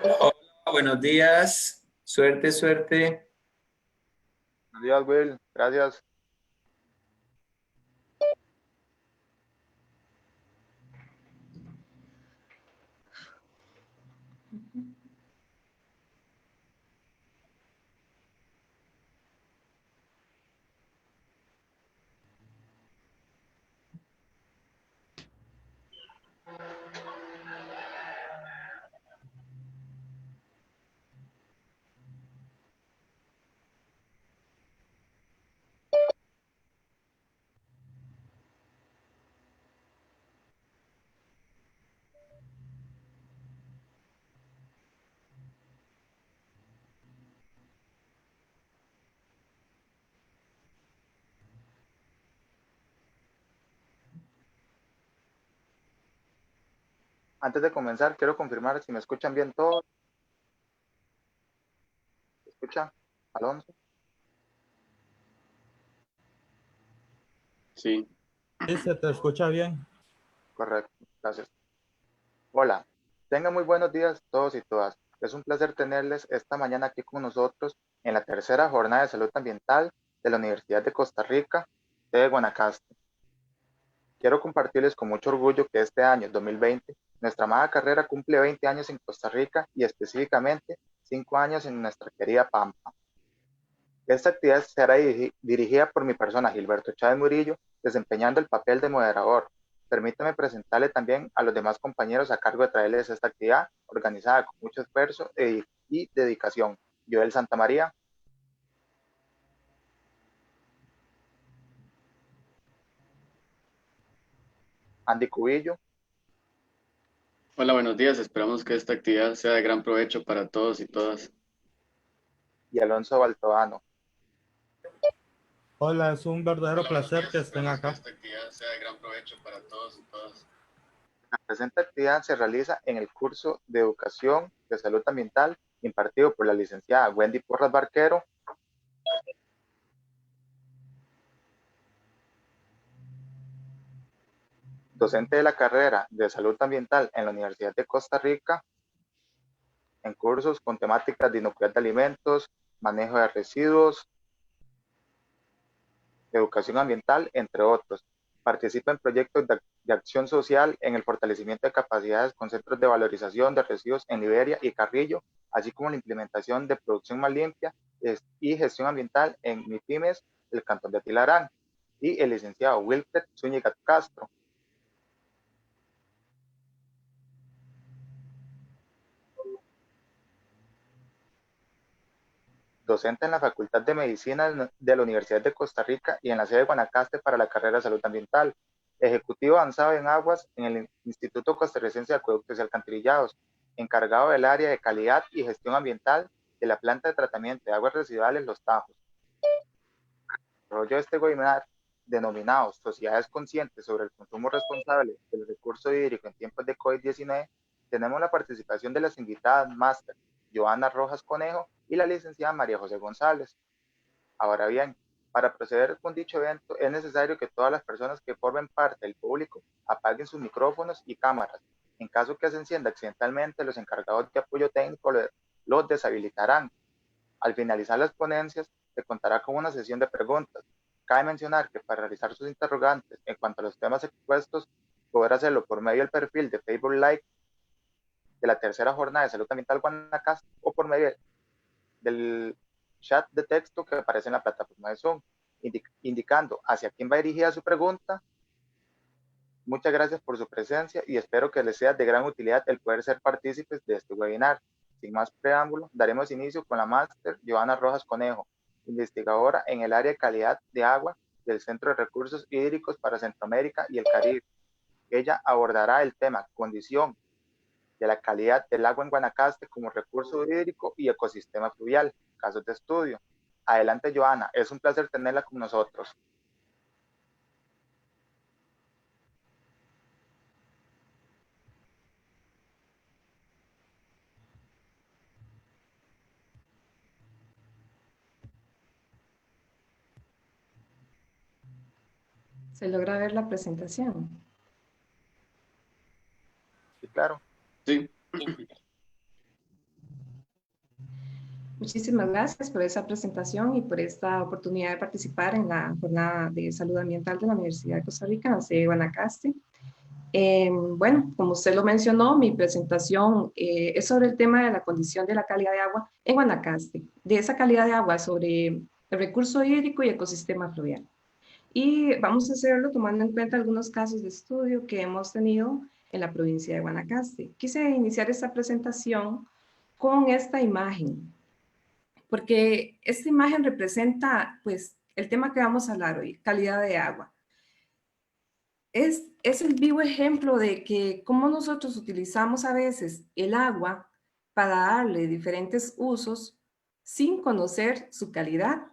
Hola, buenos días. Suerte, suerte. Buenos días, Will. Gracias. Antes de comenzar, quiero confirmar si me escuchan bien todos. ¿Me escucha, Alonso? Sí. Sí, se te escucha bien. Correcto, gracias. Hola, tengan muy buenos días todos y todas. Es un placer tenerles esta mañana aquí con nosotros en la tercera jornada de salud ambiental de la Universidad de Costa Rica, de Guanacaste. Quiero compartirles con mucho orgullo que este año, 2020, nuestra amada carrera cumple 20 años en Costa Rica y específicamente 5 años en nuestra querida Pampa. Esta actividad será dirigida por mi persona, Gilberto Chávez Murillo, desempeñando el papel de moderador. Permítame presentarle también a los demás compañeros a cargo de traerles esta actividad organizada con mucho esfuerzo y dedicación. Joel Santamaría, Andy Cubillo Hola, buenos días. Esperamos que esta actividad sea de gran provecho para todos y todas. y Alonso Baltoano. Hola, es un verdadero Hola, buenos placer días. que estén Esperamos que acá. esta actividad sea de gran provecho para todos y todas. La presente actividad se realiza en el curso de Educación de Salud Ambiental impartido por la licenciada Wendy Porras Barquero, docente de la carrera de Salud Ambiental en la Universidad de Costa Rica, en cursos con temáticas de inocuidad de alimentos, manejo de residuos, educación ambiental, entre otros. Participa en proyectos de acción social en el fortalecimiento de capacidades con centros de valorización de residuos en Liberia y Carrillo, así como la implementación de producción más limpia y gestión ambiental en MIPIMES, el Cantón de Tilarán, y el licenciado Wilfred Zúñiga Castro, docente en la Facultad de Medicina de la Universidad de Costa Rica y en la sede de Guanacaste para la carrera de Salud Ambiental, ejecutivo avanzado en aguas en el Instituto Costarricense de Acueductos y Alcantarillados, encargado del área de calidad y gestión ambiental de la planta de tratamiento de aguas residuales Los Tajos. Desarrollo de este webinar, denominado Sociedades Conscientes sobre el Consumo Responsable del Recurso Hídrico en tiempos de COVID-19, tenemos la participación de las invitadas máster Joana Rojas Conejo y la licenciada María José González. Ahora bien, para proceder con dicho evento es necesario que todas las personas que formen parte del público apaguen sus micrófonos y cámaras. En caso que se encienda accidentalmente, los encargados de apoyo técnico los deshabilitarán. Al finalizar las ponencias, se contará con una sesión de preguntas. Cabe mencionar que para realizar sus interrogantes en cuanto a los temas expuestos, podrá hacerlo por medio del perfil de Facebook Live de la tercera jornada de salud ambiental Guanacaste o por medio del chat de texto que aparece en la plataforma de Zoom, indicando hacia quién va dirigida su pregunta. Muchas gracias por su presencia y espero que les sea de gran utilidad el poder ser partícipes de este webinar. Sin más preámbulo, daremos inicio con la máster Joana Rojas Conejo, investigadora en el área de calidad de agua del Centro de Recursos Hídricos para Centroamérica y el Caribe. Ella abordará el tema condición de la calidad del agua en Guanacaste como recurso hídrico y ecosistema fluvial, casos de estudio. Adelante, Joana, es un placer tenerla con nosotros. ¿Se logra ver la presentación? Sí, claro. Sí. Muchísimas gracias por esa presentación y por esta oportunidad de participar en la jornada de salud ambiental de la Universidad de Costa Rica, en la sede de Guanacaste. Bueno, como usted lo mencionó, mi presentación es sobre el tema de la condición de la calidad de agua en Guanacaste, de esa calidad de agua sobre el recurso hídrico y ecosistema fluvial. Y vamos a hacerlo tomando en cuenta algunos casos de estudio que hemos tenido en la provincia de Guanacaste. Quise iniciar esta presentación con esta imagen, porque esta imagen representa, pues, el tema que vamos a hablar hoy, calidad de agua. Es el vivo ejemplo de que cómo nosotros utilizamos a veces el agua para darle diferentes usos sin conocer su calidad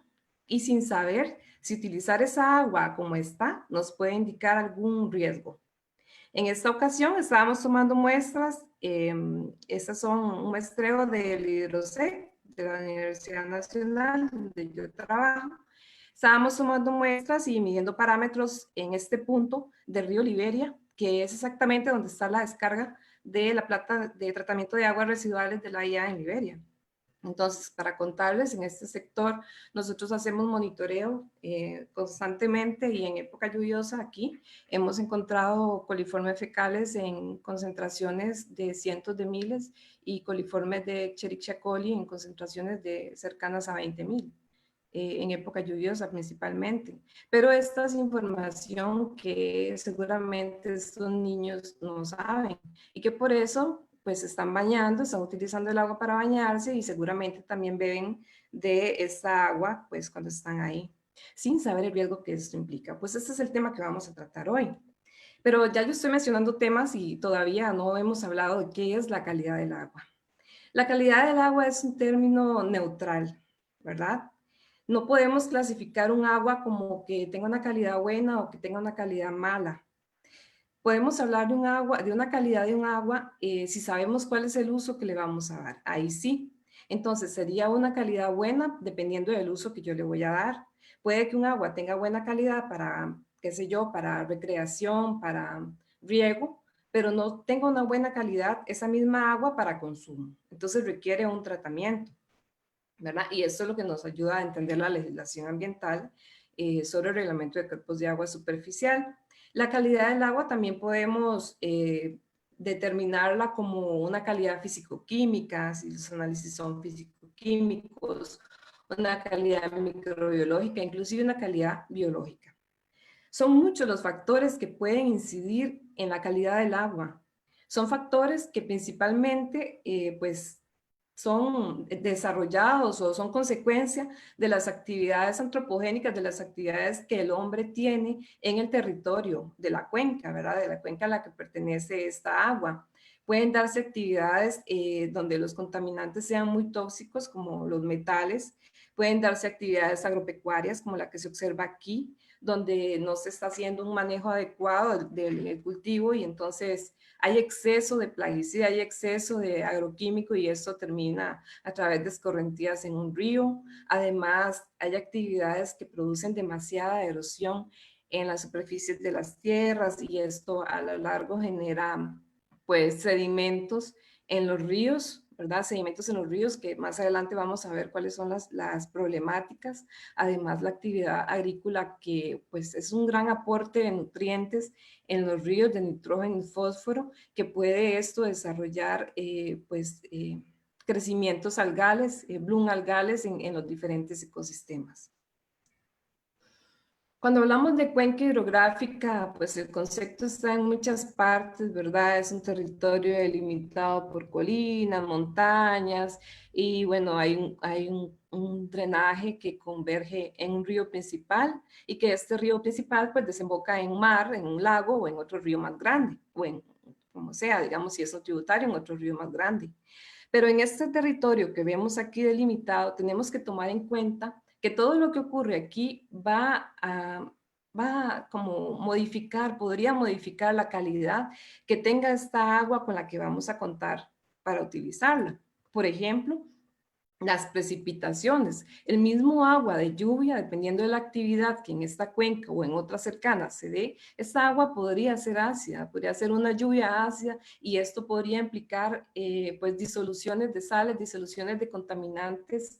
y sin saber si utilizar esa agua como está nos puede indicar algún riesgo. En esta ocasión estábamos tomando muestras, estas son un muestreo del Hidrosec de la Universidad Nacional donde yo trabajo. Estábamos tomando muestras y midiendo parámetros en este punto del río Liberia, que es exactamente donde está la descarga de la planta de tratamiento de aguas residuales de la IA en Liberia. Entonces, para contarles, en este sector nosotros hacemos monitoreo constantemente y en época lluviosa aquí hemos encontrado coliformes fecales en concentraciones de cientos de miles y coliformes de Escherichia coli en concentraciones de cercanas a 20,000. En época lluviosa principalmente. Pero esta es información que seguramente estos niños no saben y que por eso pues están bañando, están utilizando el agua para bañarse y seguramente también beben de esta agua pues cuando están ahí, sin saber el riesgo que esto implica. Pues este es el tema que vamos a tratar hoy. Pero ya yo estoy mencionando temas y todavía no hemos hablado de qué es la calidad del agua. La calidad del agua es un término neutral, ¿verdad? No podemos clasificar un agua como que tenga una calidad buena o que tenga una calidad mala. Podemos hablar de un agua, de una calidad de un agua si sabemos cuál es el uso que le vamos a dar. Ahí sí. Entonces sería una calidad buena dependiendo del uso que yo le voy a dar. Puede que un agua tenga buena calidad para, qué sé yo, para recreación, para riego, pero no tenga una buena calidad esa misma agua para consumo. Entonces requiere un tratamiento, ¿verdad? Y esto es lo que nos ayuda a entender la legislación ambiental sobre el reglamento de cuerpos de agua superficial. La calidad del agua también podemos determinarla como una calidad físico-química, si los análisis son físico-químicos, una calidad microbiológica, inclusive una calidad biológica. Son muchos los factores que pueden incidir en la calidad del agua. Son factores que principalmente pues son desarrollados o son consecuencia de las actividades antropogénicas, de las actividades que el hombre tiene en el territorio de la cuenca, ¿verdad? De la cuenca a la que pertenece esta agua. Pueden darse actividades donde los contaminantes sean muy tóxicos, como los metales. Pueden darse actividades agropecuarias, como la que se observa aquí, donde no se está haciendo un manejo adecuado del cultivo y entonces hay exceso de plaguicida, hay exceso de agroquímico y esto termina a través de escorrentías en un río. Además, hay actividades que producen demasiada erosión en las superficies de las tierras y esto a lo largo genera pues sedimentos en los ríos, ¿verdad? Sedimentos en los ríos que más adelante vamos a ver cuáles son las problemáticas. Además, la actividad agrícola que pues es un gran aporte de nutrientes en los ríos de nitrógeno y fósforo, que puede esto desarrollar crecimientos algales, bloom algales en los diferentes ecosistemas. Cuando hablamos de cuenca hidrográfica, pues el concepto está en muchas partes, ¿verdad? Es un territorio delimitado por colinas, montañas, y bueno, hay un drenaje que converge en un río principal, y que este río principal pues desemboca en un mar, en un lago, o en otro río más grande, o en, como sea, digamos, si es un tributario, en otro río más grande. Pero en este territorio que vemos aquí delimitado, tenemos que tomar en cuenta que todo lo que ocurre aquí va a como modificar, podría modificar la calidad que tenga esta agua con la que vamos a contar para utilizarla. Por ejemplo, las precipitaciones. El mismo agua de lluvia, dependiendo de la actividad que en esta cuenca o en otras cercanas se dé, esta agua podría ser ácida, podría ser una lluvia ácida y esto podría implicar pues disoluciones de sales, disoluciones de contaminantes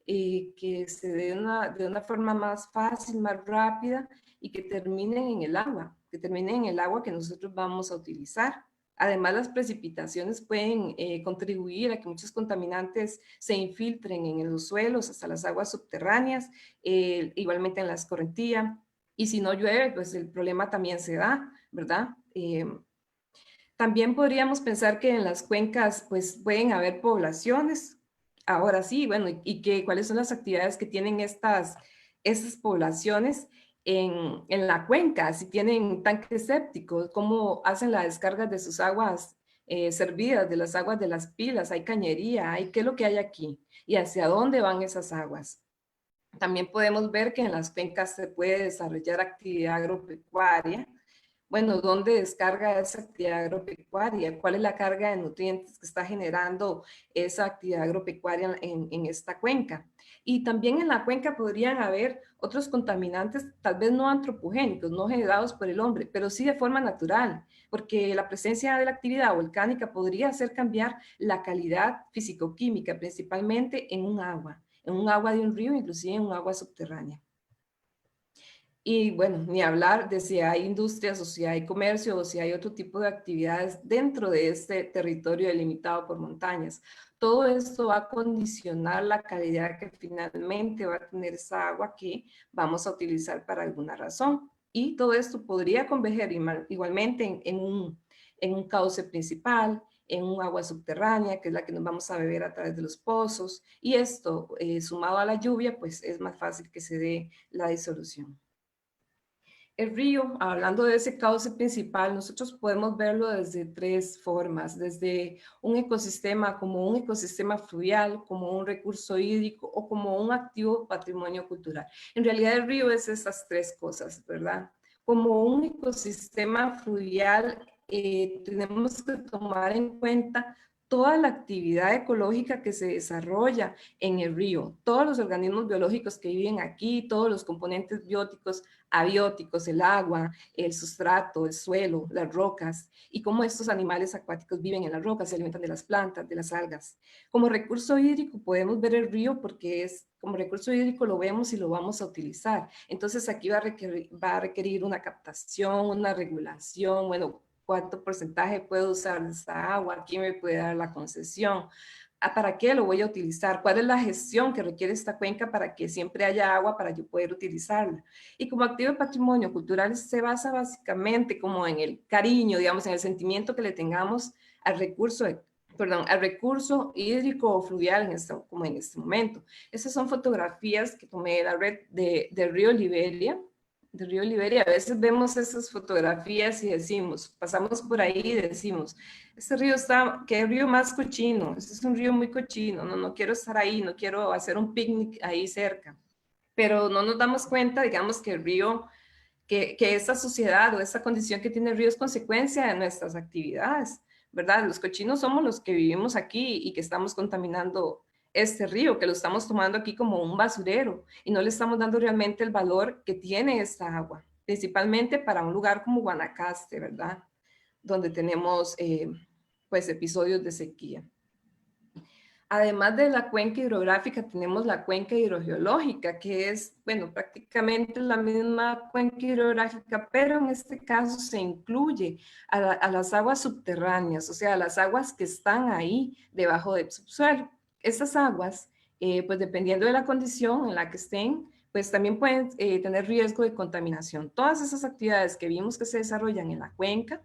que se den de una forma más fácil, más rápida y que terminen en el agua, que terminen en el agua que nosotros vamos a utilizar. Además, las precipitaciones pueden contribuir a que muchos contaminantes se infiltren en los suelos hasta las aguas subterráneas, igualmente en la escorrentía. Y si no llueve, pues el problema también se da, ¿verdad? También podríamos pensar que en las cuencas pues pueden haber poblaciones. Ahora sí, bueno, cuáles son las actividades que tienen estas poblaciones en la cuenca, si tienen tanques sépticos, cómo hacen la descarga de sus aguas servidas, de las aguas de las pilas, hay cañería, qué es lo que hay aquí y hacia dónde van esas aguas. También podemos ver que en las cuencas se puede desarrollar actividad agropecuaria. Bueno, ¿dónde descarga esa actividad agropecuaria? ¿Cuál es la carga de nutrientes que está generando esa actividad agropecuaria en esta cuenca? Y también en la cuenca podrían haber otros contaminantes, tal vez no antropogénicos, no generados por el hombre, pero sí de forma natural, porque la presencia de la actividad volcánica podría hacer cambiar la calidad físico-química, principalmente en un agua de un río, inclusive en un agua subterránea. Y bueno, ni hablar de si hay industrias o si hay comercio o si hay otro tipo de actividades dentro de este territorio delimitado por montañas. Todo esto va a condicionar la calidad que finalmente va a tener esa agua que vamos a utilizar para alguna razón. Y todo esto podría converger igualmente en un cauce principal, en un agua subterránea, que es la que nos vamos a beber a través de los pozos. Y esto, sumado a la lluvia, pues es más fácil que se dé la disolución. El río, hablando de ese cauce principal, nosotros podemos verlo desde tres formas, desde un ecosistema como un ecosistema fluvial, como un recurso hídrico o como un activo patrimonio cultural. En realidad el río es esas tres cosas, ¿verdad? Como un ecosistema fluvial, tenemos que tomar en cuenta toda la actividad ecológica que se desarrolla en el río, todos los organismos biológicos que viven aquí, todos los componentes bióticos, abióticos, el agua, el sustrato, el suelo, las rocas, y cómo estos animales acuáticos viven en las rocas, se alimentan de las plantas, de las algas. Como recurso hídrico podemos ver el río porque como recurso hídrico lo vemos y lo vamos a utilizar. Entonces aquí va a requerir una captación, una regulación, bueno, cuánto porcentaje puedo usar de esta agua, quién me puede dar la concesión, ¿para qué lo voy a utilizar? ¿Cuál es la gestión que requiere esta cuenca para que siempre haya agua para yo poder utilizarla? Y como activo de patrimonio cultural se basa básicamente como en el cariño, digamos, en el sentimiento que le tengamos al recurso, al recurso hídrico o fluvial como en este momento. Estas son fotografías que tomé de la red del río Liberia, a veces vemos esas fotografías y decimos, pasamos por ahí y decimos, este río qué río más cochino, este es un río muy cochino, no quiero estar ahí, no quiero hacer un picnic ahí cerca. Pero no nos damos cuenta, digamos, que el río, que esta sociedad o esta condición que tiene el río es consecuencia de nuestras actividades, ¿verdad? Los cochinos somos los que vivimos aquí y que estamos contaminando este río, que lo estamos tomando aquí como un basurero y no le estamos dando realmente el valor que tiene esta agua, principalmente para un lugar como Guanacaste, ¿verdad? Donde tenemos pues episodios de sequía. Además de la cuenca hidrográfica, tenemos la cuenca hidrogeológica, que es, bueno, prácticamente la misma cuenca hidrográfica, pero en este caso se incluye a las aguas subterráneas, o sea, las aguas que están ahí debajo del subsuelo. Estas aguas, pues dependiendo de la condición en la que estén, pues también pueden tener riesgo de contaminación. Todas esas actividades que vimos que se desarrollan en la cuenca,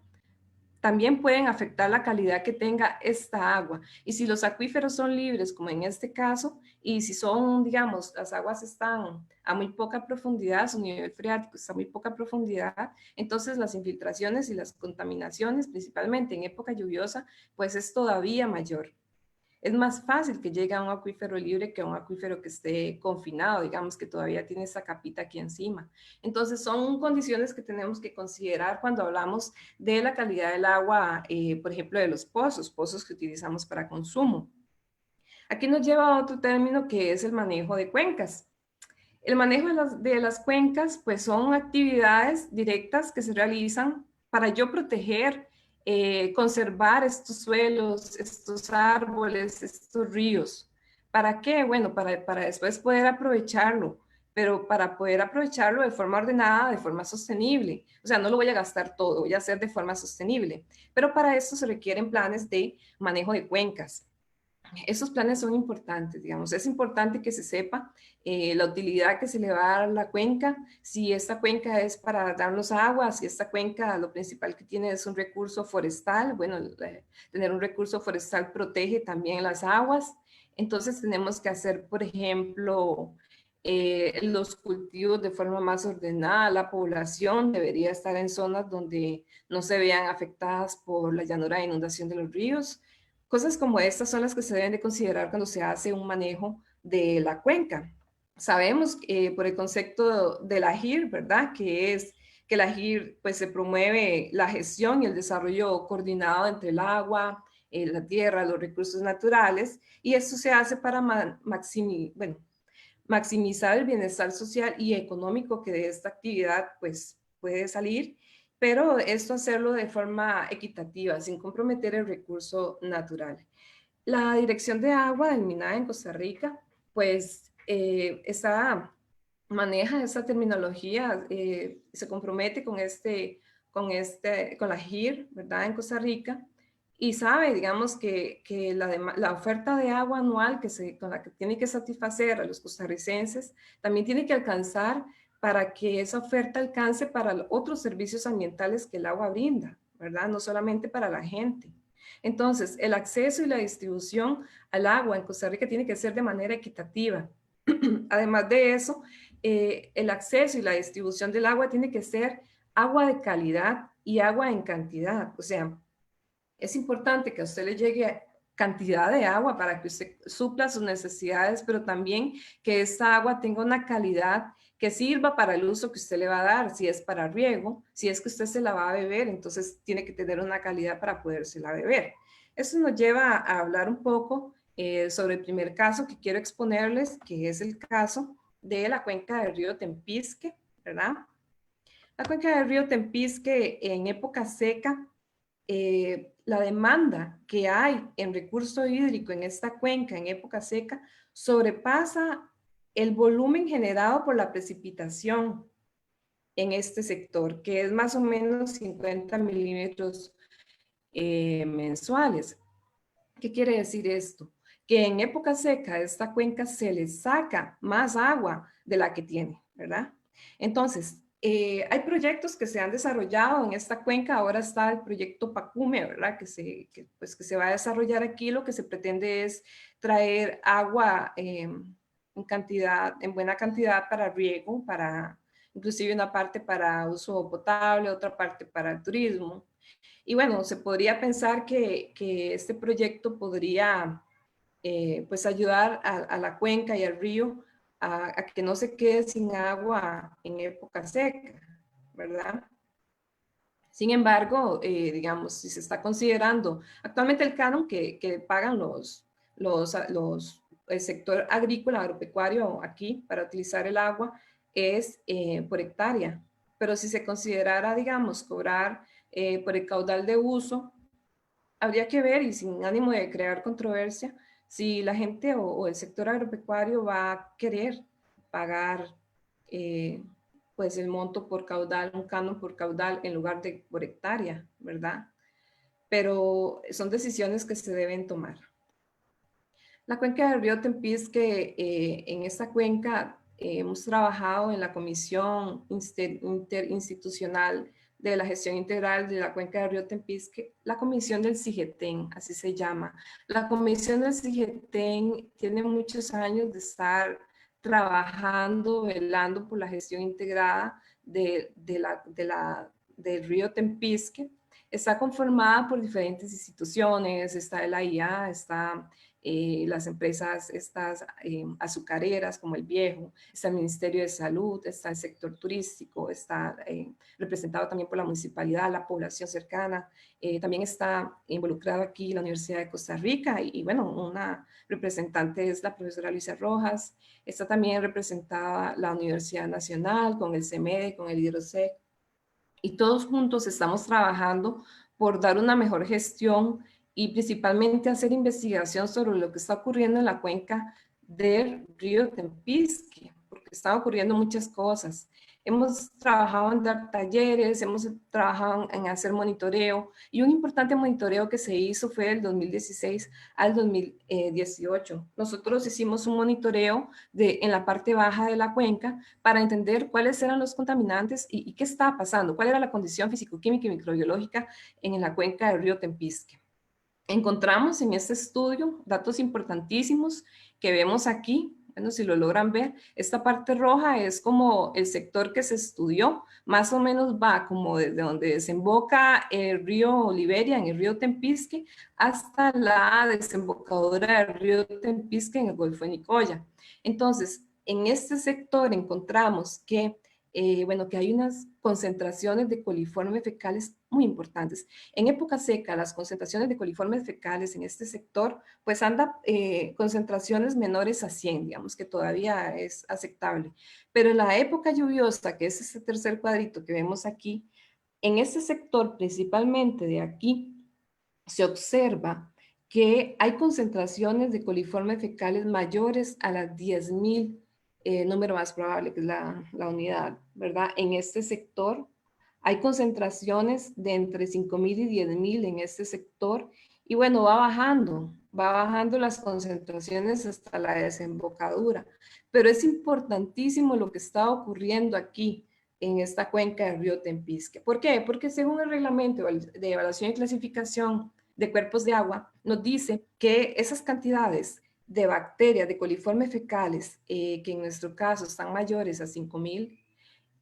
también pueden afectar la calidad que tenga esta agua. Y si los acuíferos son libres, como en este caso, y si son, digamos, las aguas están a muy poca profundidad, su nivel freático está a muy poca profundidad, entonces las infiltraciones y las contaminaciones, principalmente en época lluviosa, pues es todavía mayor. Es más fácil que llegue a un acuífero libre que a un acuífero que esté confinado, digamos que todavía tiene esa capita aquí encima. Entonces son condiciones que tenemos que considerar cuando hablamos de la calidad del agua, por ejemplo, de los pozos que utilizamos para consumo. Aquí nos lleva a otro término que es el manejo de cuencas. El manejo de las cuencas, pues son actividades directas que se realizan para yo proteger, conservar estos suelos, estos árboles, estos ríos. ¿Para qué? Bueno, para después poder aprovecharlo, pero para poder aprovecharlo de forma ordenada, de forma sostenible. O sea, no lo voy a gastar todo, voy a hacer de forma sostenible. Pero para eso se requieren planes de manejo de cuencas. Esos planes son importantes, digamos, es importante que se sepa la utilidad que se le va a dar a la cuenca, si esta cuenca es para darnos agua, si esta cuenca lo principal que tiene es un recurso forestal, bueno, tener un recurso forestal protege también las aguas, entonces tenemos que hacer, por ejemplo, los cultivos de forma más ordenada, la población debería estar en zonas donde no se vean afectadas por la llanura de inundación de los ríos. Cosas como estas son las que se deben de considerar cuando se hace un manejo de la cuenca. Sabemos por el concepto de la GIR, ¿verdad? Que es que la GIR pues se promueve la gestión y el desarrollo coordinado entre el agua, la tierra, los recursos naturales, y esto se hace para maximizar el bienestar social y económico que de esta actividad pues puede salir, pero esto hacerlo de forma equitativa, sin comprometer el recurso natural. La Dirección de Agua del MINAE en Costa Rica, pues maneja esta terminología, se compromete con la GIR, ¿verdad? En Costa Rica, y sabe, digamos, que la oferta de agua anual con la que tiene que satisfacer a los costarricenses, también tiene que alcanzar para que esa oferta alcance para otros servicios ambientales que el agua brinda, ¿verdad? No solamente para la gente. Entonces, el acceso y la distribución al agua en Costa Rica tiene que ser de manera equitativa. Además de eso, el acceso y la distribución del agua tiene que ser agua de calidad y agua en cantidad. O sea, es importante que a usted le llegue cantidad de agua para que usted supla sus necesidades, pero también que esta agua tenga una calidad que sirva para el uso que usted le va a dar, si es para riego, si es que usted se la va a beber, entonces tiene que tener una calidad para podérsela beber. Eso nos lleva a hablar un poco sobre el primer caso que quiero exponerles, que es el caso de la cuenca del río Tempisque, ¿verdad? La cuenca del río Tempisque en época seca, la demanda que hay en recurso hídrico en esta cuenca en época seca sobrepasa el volumen generado por la precipitación en este sector, que es más o menos 50 milímetros mensuales. ¿Qué quiere decir esto? Que en época seca a esta cuenca se le saca más agua de la que tiene, ¿verdad? Entonces, hay proyectos que se han desarrollado en esta cuenca, ahora está el proyecto Pacume, ¿verdad? Que se va a desarrollar aquí, lo que se pretende es traer agua en buena cantidad para riego, inclusive una parte para uso potable, otra parte para el turismo. Y bueno, se podría pensar que este proyecto podría pues ayudar a la cuenca y al río a que no se quede sin agua en época seca, ¿verdad? Sin embargo, digamos, si se está considerando actualmente el canon que pagan el sector agrícola, agropecuario aquí para utilizar el agua es por hectárea, pero si se considerara, digamos, cobrar por el caudal de uso, habría que ver, y sin ánimo de crear controversia, si la gente o el sector agropecuario va a querer pagar pues el monto por caudal, un canon por caudal en lugar de por hectárea, ¿verdad? Pero son decisiones que se deben tomar. La cuenca del río Tempisque, en esta cuenca hemos trabajado en la Comisión Interinstitucional de la Gestión Integral de la Cuenca del río Tempisque, la Comisión del CIGETEN, así se llama. La Comisión del CIGETEN tiene muchos años de estar trabajando, velando por la gestión integrada del río Tempisque. Está conformada por diferentes instituciones, está el AIA, está las empresas estas azucareras como El Viejo, está el Ministerio de Salud, está el sector turístico, está representado también por la municipalidad, la población cercana, también está involucrada aquí la Universidad de Costa Rica y bueno, una representante es la profesora Luisa Rojas, está también representada la Universidad Nacional con el CEMEDE, con el Hidrosec, y todos juntos estamos trabajando por dar una mejor gestión y principalmente hacer investigación sobre lo que está ocurriendo en la cuenca del río Tempisque, porque están ocurriendo muchas cosas. Hemos trabajado en dar talleres, hemos trabajado en hacer monitoreo, y un importante monitoreo que se hizo fue del 2016 al 2018. Nosotros hicimos un monitoreo en la parte baja de la cuenca para entender cuáles eran los contaminantes y qué estaba pasando, cuál era la condición físico-química y microbiológica en la cuenca del río Tempisque. Encontramos en este estudio datos importantísimos que vemos aquí. Bueno, si lo logran ver, esta parte roja es como el sector que se estudió, más o menos va como desde donde desemboca el río Liberia en el río Tempisque hasta la desembocadura del río Tempisque en el Golfo de Nicoya. Entonces, en este sector encontramos que bueno, que hay unas concentraciones de coliformes fecales muy importantes. En época seca, las concentraciones de coliformes fecales en este sector, pues anda concentraciones menores a 100, digamos que todavía es aceptable. Pero en la época lluviosa, que es este tercer cuadrito que vemos aquí, en este sector, principalmente de aquí, se observa que hay concentraciones de coliformes fecales mayores a las 10.000, número más probable, que es la unidad, ¿verdad? En este sector hay concentraciones de entre 5.000 y 10.000 en este sector, y bueno, va bajando las concentraciones hasta la desembocadura, pero es importantísimo lo que está ocurriendo aquí en esta cuenca del río Tempisque. ¿Por qué? Porque según el reglamento de evaluación y clasificación de cuerpos de agua, nos dice que esas cantidades de bacterias, de coliformes fecales, que en nuestro caso están mayores a 5.000,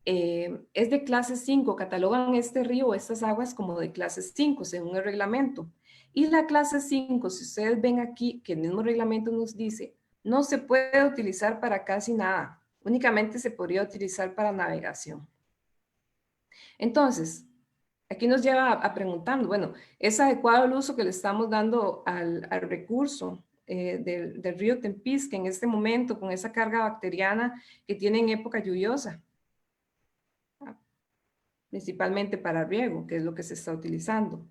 es de clase 5, catalogan este río o estas aguas como de clase 5 según el reglamento. Y la clase 5, si ustedes ven aquí que el mismo reglamento nos dice, no se puede utilizar para casi nada, únicamente se podría utilizar para navegación. Entonces, aquí nos lleva a preguntarnos, bueno, ¿es adecuado el uso que le estamos dando al recurso del río Tempisque en este momento con esa carga bacteriana que tiene en época lluviosa? Principalmente para riego, que es lo que se está utilizando.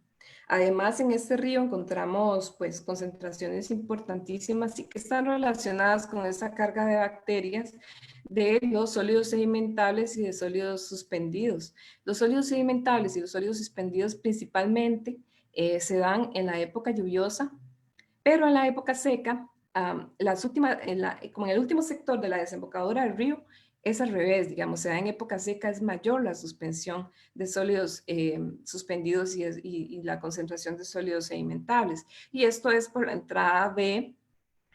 Además, en este río encontramos pues concentraciones importantísimas y que están relacionadas con esa carga de bacterias de los sólidos sedimentables y de sólidos suspendidos. Los sólidos sedimentables y los sólidos suspendidos principalmente se dan en la época lluviosa, pero en la época seca, como en el último sector de la desembocadura del río, es al revés, digamos, se da en época seca, es mayor la suspensión de sólidos suspendidos y la concentración de sólidos sedimentables. Y esto es por la entrada de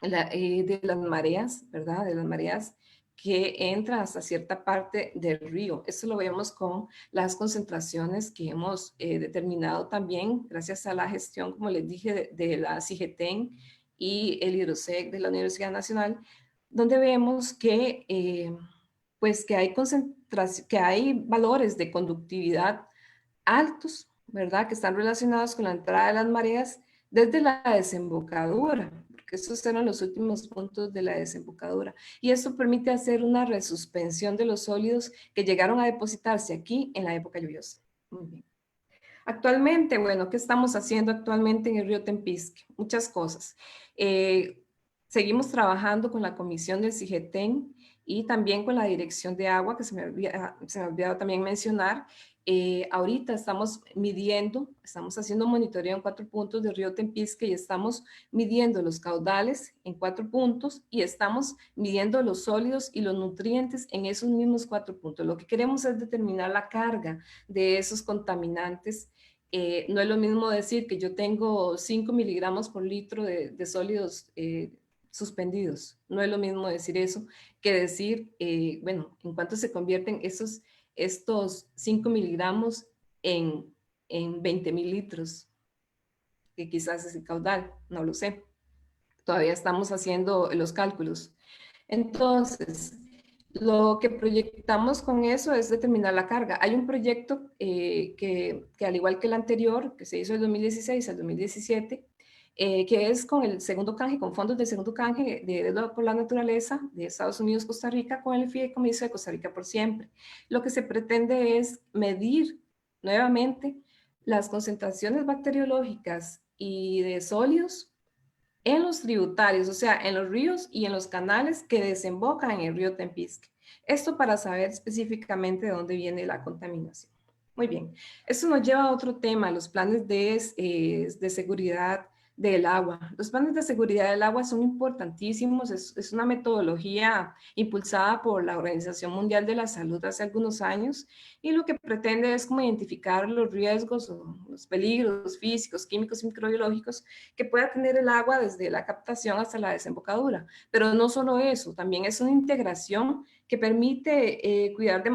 las mareas, ¿verdad? De las mareas que entran hasta cierta parte del río. Esto lo vemos con las concentraciones que hemos determinado también gracias a la gestión, como les dije, de la CIGETEN y el Hidrosec de la Universidad Nacional, donde vemos que pues que hay valores de conductividad altos, ¿verdad? Que están relacionados con la entrada de las mareas desde la desembocadura, porque estos eran los últimos puntos de la desembocadura. Y esto permite hacer una resuspensión de los sólidos que llegaron a depositarse aquí en la época lluviosa. Muy bien. Actualmente, bueno, ¿qué estamos haciendo actualmente en el río Tempisque? Muchas cosas. Seguimos trabajando con la comisión del CIGETEN y también con la dirección de agua, que se me ha olvidado también mencionar. Ahorita estamos estamos haciendo monitoreo en 4 puntos del río Tempisque y estamos midiendo los caudales en 4 puntos y estamos midiendo los sólidos y los nutrientes en esos mismos 4 puntos. Lo que queremos es determinar la carga de esos contaminantes. No es lo mismo decir que yo tengo 5 miligramos por litro de sólidos suspendidos. No es lo mismo decir eso que decir, bueno, en cuánto se convierten estos 5 miligramos en 20.000 litros, que quizás es el caudal, no lo sé. Todavía estamos haciendo los cálculos. Entonces, lo que proyectamos con eso es determinar la carga. Hay un proyecto que al igual que el anterior, que se hizo del 2016 al 2017, que es con el segundo canje, con fondos del segundo canje de deuda por la naturaleza de Estados Unidos, Costa Rica, con el Fideicomiso de Costa Rica por siempre. Lo que se pretende es medir nuevamente las concentraciones bacteriológicas y de sólidos en los tributarios, o sea, en los ríos y en los canales que desembocan en el río Tempisque. Esto para saber específicamente de dónde viene la contaminación. Muy bien, esto nos lleva a otro tema, los planes de seguridad del agua. Los planes de seguridad del agua son importantísimos, es una metodología impulsada por la Organización Mundial de la Salud hace algunos años y lo que pretende es como identificar los riesgos o los peligros físicos, químicos y microbiológicos que pueda tener el agua desde la captación hasta la desembocadura. Pero no solo eso, también es una integración que permite cuidar de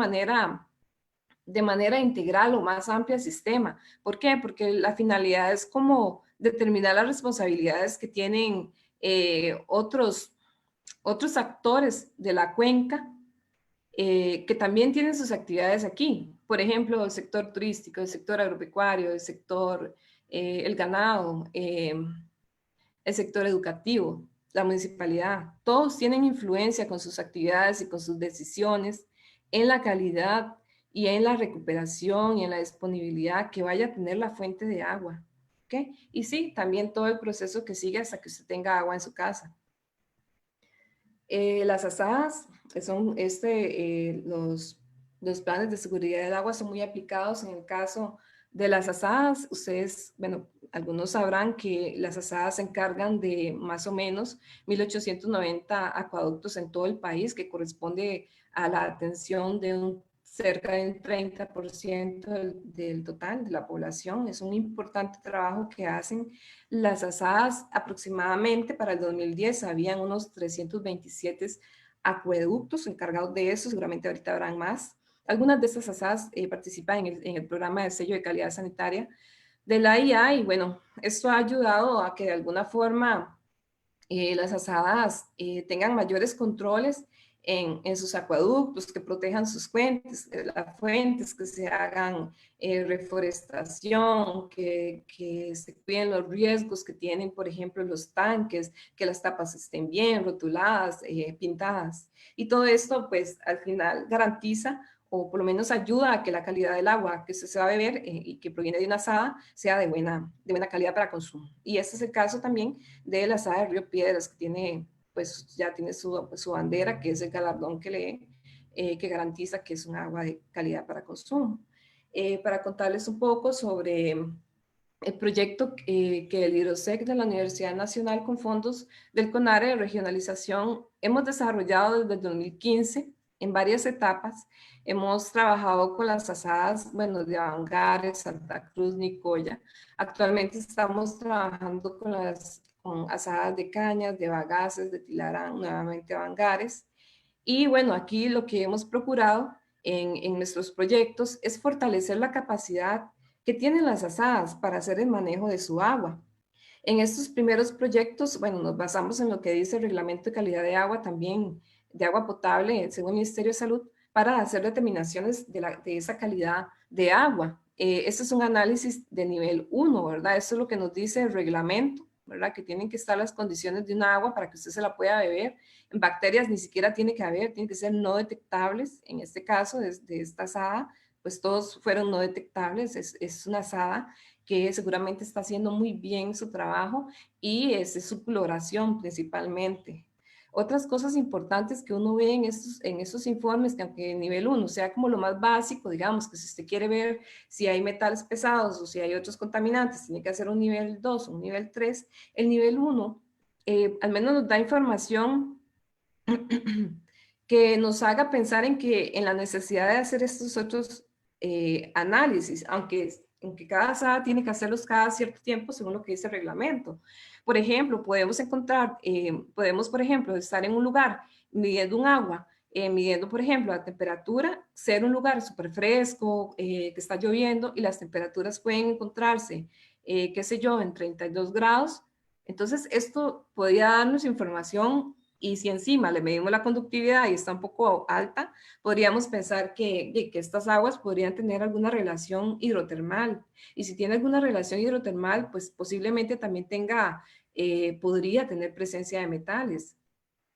manera integral o más amplia el sistema. ¿Por qué? Porque la finalidad es como determinar las responsabilidades que tienen otros actores de la cuenca que también tienen sus actividades aquí. Por ejemplo, el sector turístico, el sector agropecuario, el sector, el ganado, el sector educativo, la municipalidad. Todos tienen influencia con sus actividades y con sus decisiones en la calidad y en la recuperación y en la disponibilidad que vaya a tener la fuente de agua. ¿Okay? Y sí, también todo el proceso que sigue hasta que usted tenga agua en su casa. Las asadas son los planes de seguridad del agua son muy aplicados en el caso de las asadas. Ustedes, bueno, algunos sabrán que las asadas se encargan de más o menos 1.890 acueductos en todo el país, que corresponde a la atención de cerca del 30% del total de la población. Es un importante trabajo que hacen las asadas. Aproximadamente para el 2010 habían unos 327 acueductos encargados de eso, seguramente ahorita habrán más. Algunas de estas asadas participan en el programa de sello de calidad sanitaria de la IA y bueno, esto ha ayudado a que de alguna forma las asadas tengan mayores controles en sus acueductos, que protejan sus las fuentes, que se hagan reforestación, que se cuiden los riesgos que tienen, por ejemplo, los tanques, que las tapas estén bien rotuladas, pintadas. Y todo esto, pues, al final garantiza o por lo menos ayuda a que la calidad del agua que se va a beber y que proviene de una asada sea de buena calidad para consumo. Y este es el caso también de la asada de Río Piedras, que tiene, pues ya tiene su bandera, que es el galardón que garantiza que es un agua de calidad para consumo. Para contarles un poco sobre el proyecto que el HidroSec de la Universidad Nacional con fondos del CONARE de regionalización hemos desarrollado desde el 2015 en varias etapas. Hemos trabajado con las asadas, bueno, de Avangares, Santa Cruz, Nicoya. Actualmente estamos trabajando con asadas de Cañas, de Bagaces, de Tilarán, nuevamente Avangares. Y bueno, aquí lo que hemos procurado en nuestros proyectos es fortalecer la capacidad que tienen las asadas para hacer el manejo de su agua. En estos primeros proyectos, bueno, nos basamos en lo que dice el Reglamento de Calidad de Agua, también de agua potable, según el Ministerio de Salud, para hacer determinaciones de esa calidad de agua. Este es un análisis de nivel 1, ¿verdad? Esto es lo que nos dice el reglamento, ¿verdad? Que tienen que estar las condiciones de una agua para que usted se la pueda beber. En bacterias ni siquiera tiene que haber, tienen que ser no detectables. En este caso, de esta asada, pues todos fueron no detectables. Es una asada que seguramente está haciendo muy bien su trabajo y es su coloración principalmente. Otras cosas importantes que uno ve en estos informes, que aunque nivel 1 sea como lo más básico, digamos que si usted quiere ver si hay metales pesados o si hay otros contaminantes, tiene que hacer un nivel 2 o un nivel 3. El nivel 1 al menos nos da información que nos haga pensar en la necesidad de hacer estos otros análisis, aunque cada asada tiene que hacerlos cada cierto tiempo según lo que dice el reglamento. Por ejemplo, podemos por ejemplo, estar en un lugar midiendo un agua, midiendo, por ejemplo, la temperatura, ser un lugar súper fresco, que está lloviendo y las temperaturas pueden encontrarse, qué sé yo, en 32 grados, Entonces, esto podría darnos información y si encima le medimos la conductividad y está un poco alta, podríamos pensar que estas aguas podrían tener alguna relación hidrotermal. Y si tiene alguna relación hidrotermal, pues posiblemente también podría tener presencia de metales.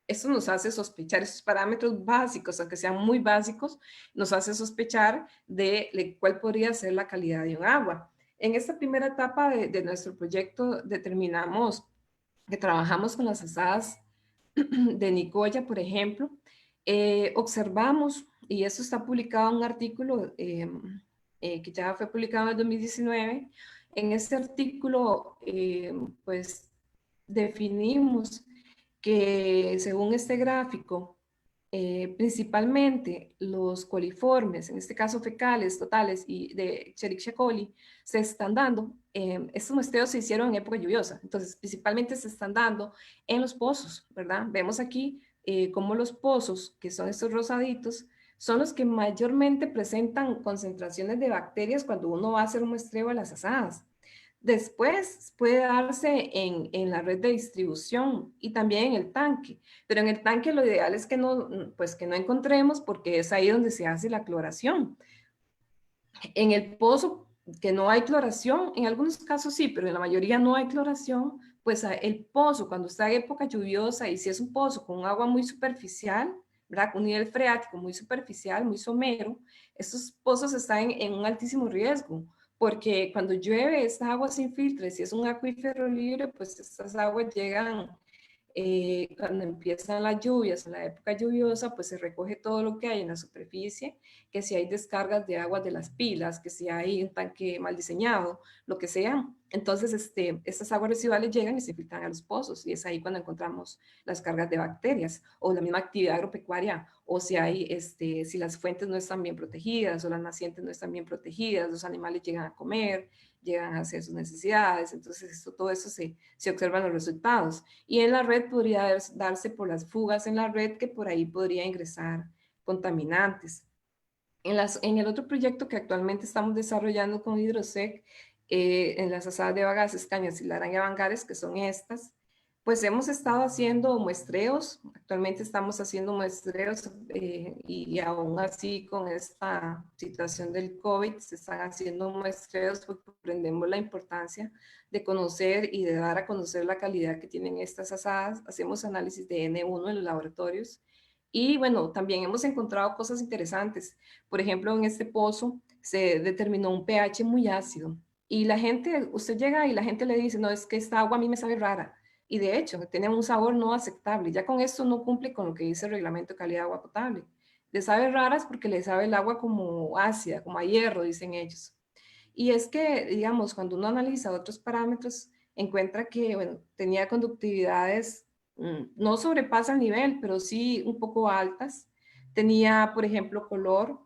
Esto nos hace sospechar, esos parámetros básicos, aunque sean muy básicos, nos hace sospechar de cuál podría ser la calidad de un agua. En esta primera etapa de nuestro proyecto determinamos que trabajamos con las asadas de Nicoya, por ejemplo. Observamos, y esto está publicado en un artículo que ya fue publicado en el 2019, en este artículo pues definimos que según este gráfico, principalmente los coliformes, en este caso fecales, totales y de Escherichia coli, se están dando, estos muestreos se hicieron en época lluviosa, entonces principalmente se están dando en los pozos, ¿verdad? Vemos aquí cómo los pozos, que son estos rosaditos, son los que mayormente presentan concentraciones de bacterias cuando uno va a hacer un muestreo a las asadas. Después puede darse en la red de distribución y también en el tanque, pero en el tanque lo ideal es que pues que no encontremos porque es ahí donde se hace la cloración. En el pozo, que no hay cloración, en algunos casos sí, pero en la mayoría no hay cloración, pues el pozo cuando está en época lluviosa y si es un pozo con agua muy superficial, ¿verdad? Con un nivel freático muy superficial, muy somero, estos pozos están en un altísimo riesgo porque cuando llueve esta agua se infiltra, si es un acuífero libre, pues estas aguas llegan cuando empiezan las lluvias, en la época lluviosa, pues se recoge todo lo que hay en la superficie, que si hay descargas de aguas de las pilas, que si hay un tanque mal diseñado, lo que sea. Entonces, estas aguas residuales llegan y se filtran a los pozos y es ahí cuando encontramos las cargas de bacterias o la misma actividad agropecuaria o si las fuentes no están bien protegidas o las nacientes no están bien protegidas, los animales llegan a comer, llegan a hacer sus necesidades, entonces todo eso se observan los resultados. Y en la red podría darse por las fugas en la red que por ahí podría ingresar contaminantes. En el otro proyecto que actualmente estamos desarrollando con Hidrosec, en las asadas de bagaces, cañas y laraña bangares, que son estas, pues hemos estado haciendo muestreos, actualmente estamos haciendo muestreos y aún así con esta situación del COVID se están haciendo muestreos porque comprendemos la importancia de conocer y de dar a conocer la calidad que tienen estas asadas. Hacemos análisis de N1 en los laboratorios y bueno, también hemos encontrado cosas interesantes. Por ejemplo, en este pozo se determinó un pH muy ácido y usted llega y la gente le dice, no, es que esta agua a mí me sabe rara. Y de hecho, tiene un sabor no aceptable. Ya con esto no cumple con lo que dice el reglamento de calidad de agua potable. Le sabe raras porque le sabe el agua como ácida, como a hierro, dicen ellos. Y es que, digamos, cuando uno analiza otros parámetros, encuentra que, bueno, tenía conductividades, no sobrepasa el nivel, pero sí un poco altas. Tenía, por ejemplo, color.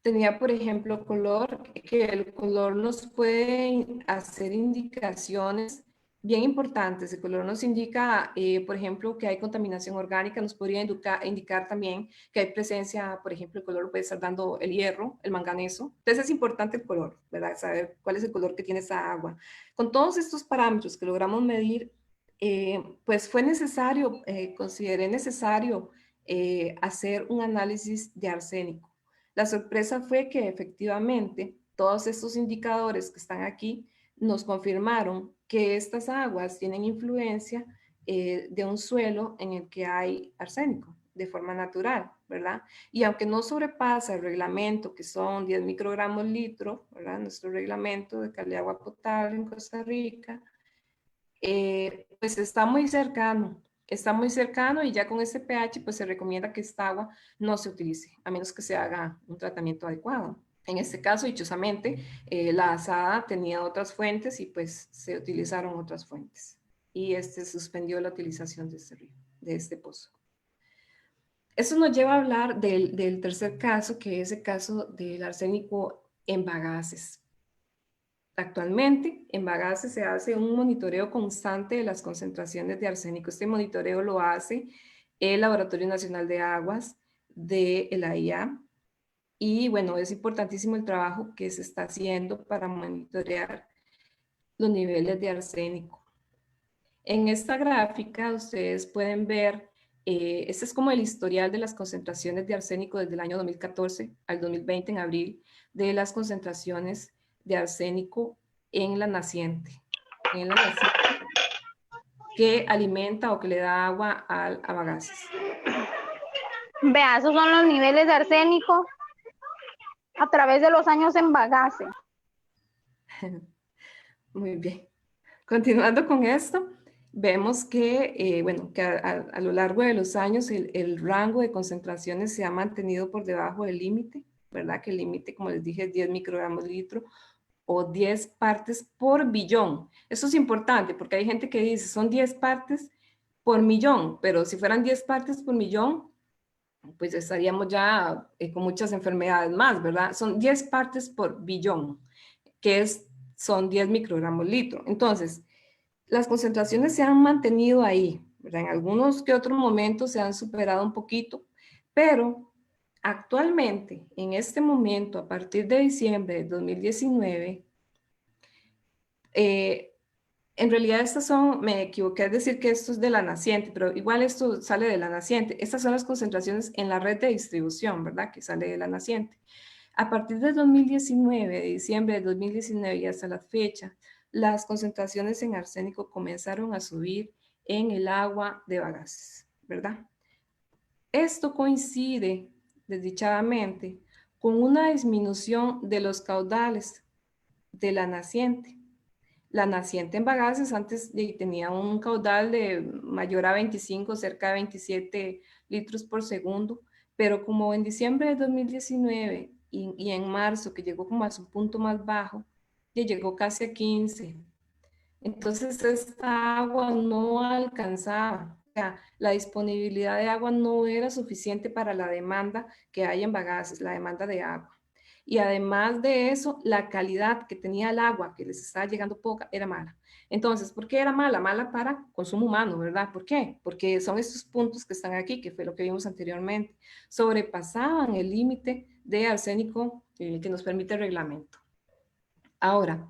Tenía, por ejemplo, color, que el color nos puede hacer indicaciones bien importantes. El color nos indica, por ejemplo, que hay contaminación orgánica, nos podría indicar también que hay presencia, por ejemplo, el color puede estar dando el hierro, el manganeso. Entonces es importante el color, ¿verdad? Saber cuál es el color que tiene esa agua. Con todos estos parámetros que logramos medir, pues fue necesario, consideré necesario hacer un análisis de arsénico. La sorpresa fue que efectivamente todos estos indicadores que están aquí nos confirmaron que estas aguas tienen influencia de un suelo en el que hay arsénico de forma natural, ¿verdad? Y aunque no sobrepasa el reglamento, que son 10 microgramos litro, ¿verdad? Nuestro reglamento de calidad de agua potable en Costa Rica, pues está muy cercano y ya con este pH pues se recomienda que esta agua no se utilice, a menos que se haga un tratamiento adecuado. En este caso, dichosamente, la asada tenía otras fuentes y pues se utilizaron otras fuentes. Y suspendió la utilización de este río, de este pozo. Eso nos lleva a hablar del tercer caso, que es el caso del arsénico en bagaces. Actualmente, en Bagaces se hace un monitoreo constante de las concentraciones de arsénico. Este monitoreo lo hace el Laboratorio Nacional de Aguas de la IA. Y bueno, es importantísimo el trabajo que se está haciendo para monitorear los niveles de arsénico. En esta gráfica ustedes pueden ver, este es como el historial de las concentraciones de arsénico desde el año 2014 al 2020 en abril, de las concentraciones de arsénico en la naciente que alimenta o que le da agua a Bagaces. Vea, esos son los niveles de arsénico a través de los años en Bagaces. Muy bien. Continuando con esto, vemos que, bueno, que a lo largo de los años el rango de concentraciones se ha mantenido por debajo del límite, ¿verdad? Que el límite, como les dije, es 10 microgramos litro o 10 partes por billón. Eso es importante porque hay gente que dice son 10 partes por millón, pero si fueran 10 partes por millón, pues estaríamos ya con muchas enfermedades más, ¿verdad? Son 10 partes por billón, que son 10 microgramos litro. Entonces, las concentraciones se han mantenido ahí, ¿verdad? En algunos que otros momentos se han superado un poquito, pero actualmente, en este momento, a partir de diciembre de 2019, en realidad estas son, me equivoqué, es decir que esto es de la naciente, pero igual esto sale de la naciente. Estas son las concentraciones en la red de distribución, ¿verdad? Que sale de la naciente. A partir de 2019, de diciembre de 2019 y hasta la fecha, las concentraciones en arsénico comenzaron a subir en el agua de Bagaces, ¿verdad? Esto coincide, desdichadamente, con una disminución de los caudales de la naciente. La naciente en Bagaces antes tenía un caudal de mayor a 25, cerca de 27 litros por segundo, pero como en diciembre de 2019 y en marzo, que llegó como a su punto más bajo, ya llegó casi a 15. Entonces esta agua no alcanzaba, o sea, la disponibilidad de agua no era suficiente para la demanda que hay en Bagaces, la demanda de agua. Y además de eso, la calidad que tenía el agua, que les estaba llegando poca, era mala. Entonces, ¿por qué era mala? Mala para consumo humano, ¿verdad? ¿Por qué? Porque son estos puntos que están aquí, que fue lo que vimos anteriormente. Sobrepasaban el límite de arsénico que nos permite el reglamento. Ahora,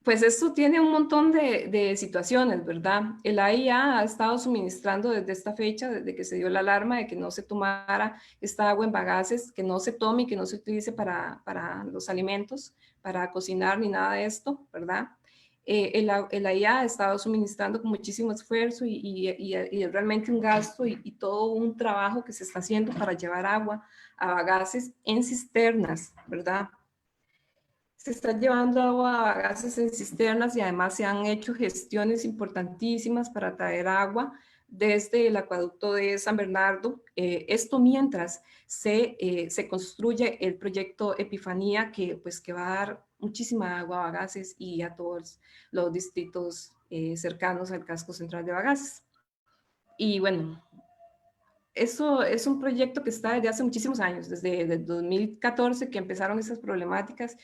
pues esto tiene un montón de situaciones, ¿verdad? El AIA ha estado suministrando desde esta fecha, desde que se dio la alarma de que no se tomara esta agua en Bagaces, que no se tome y que no se utilice para los alimentos, para cocinar ni nada de esto, ¿verdad? El AIA ha estado suministrando con muchísimo esfuerzo y realmente un gasto y todo un trabajo que se está haciendo para llevar agua a Bagaces en cisternas, ¿verdad? Se está llevando agua a Bagaces en cisternas y además se han hecho gestiones importantísimas para traer agua desde el acueducto de San Bernardo. Esto mientras se construye el proyecto Epifanía, que va a dar muchísima agua a Bagaces y a todos los distritos cercanos al casco central de Bagaces. Y bueno, eso es un proyecto que está desde hace muchísimos años, desde 2014 que empezaron esas problemáticas,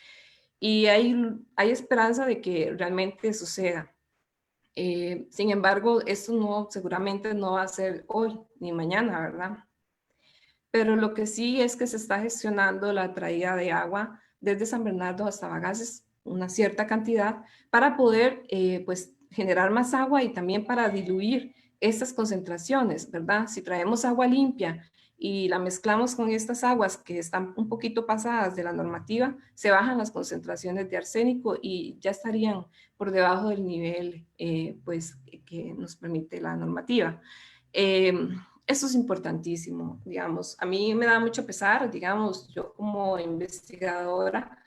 y hay esperanza de que realmente suceda. Sin embargo, esto seguramente no va a ser hoy ni mañana, ¿verdad? Pero lo que sí es que se está gestionando la traída de agua desde San Bernardo hasta Bagaces, una cierta cantidad, para poder pues generar más agua y también para diluir estas concentraciones, ¿verdad? Si traemos agua limpia y la mezclamos con estas aguas que están un poquito pasadas de la normativa, se bajan las concentraciones de arsénico y ya estarían por debajo del nivel pues, que nos permite la normativa. Eso es importantísimo, digamos. A mí me da mucho pesar, digamos, yo como investigadora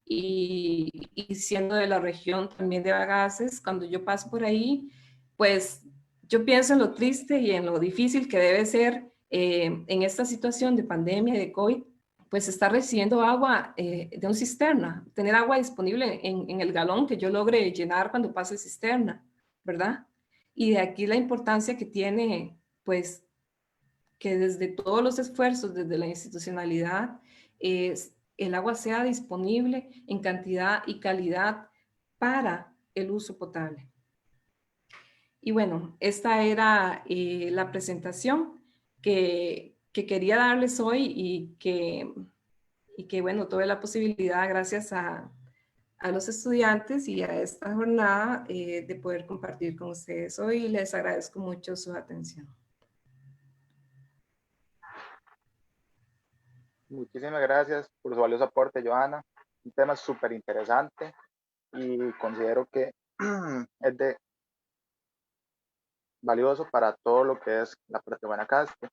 y siendo de la región también de Bagaces, cuando yo paso por ahí, pues yo pienso en lo triste y en lo difícil que debe ser en esta situación de pandemia y de COVID, pues estar recibiendo agua de una cisterna, tener agua disponible en el galón que yo logre llenar cuando pase cisterna, ¿verdad? Y de aquí la importancia que tiene, pues, que desde todos los esfuerzos, desde la institucionalidad, el agua sea disponible en cantidad y calidad para el uso potable. Y bueno, esta era la presentación que quería darles hoy y que bueno, tuve la posibilidad, gracias a a los estudiantes y a esta jornada de poder compartir con ustedes hoy. Les agradezco mucho su atención. Muchísimas gracias por su valioso aporte, Johanna. Un tema súper interesante y considero que es de valioso para todo lo que es la parte de Guanacaste.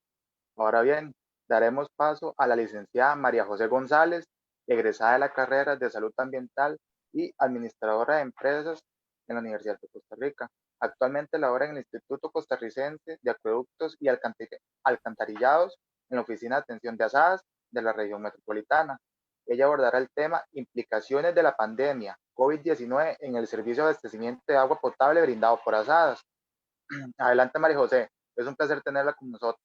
Ahora bien, daremos paso a la licenciada María José González, egresada de la carrera de Salud Ambiental y Administradora de Empresas en la Universidad de Costa Rica. Actualmente labora en el Instituto Costarricense de Acueductos y Alcantarillados en la Oficina de Atención de Asadas de la región metropolitana. Ella abordará el tema implicaciones de la pandemia COVID-19 en el servicio de abastecimiento de agua potable brindado por Asadas. Adelante, María José. Es un placer tenerla con nosotros.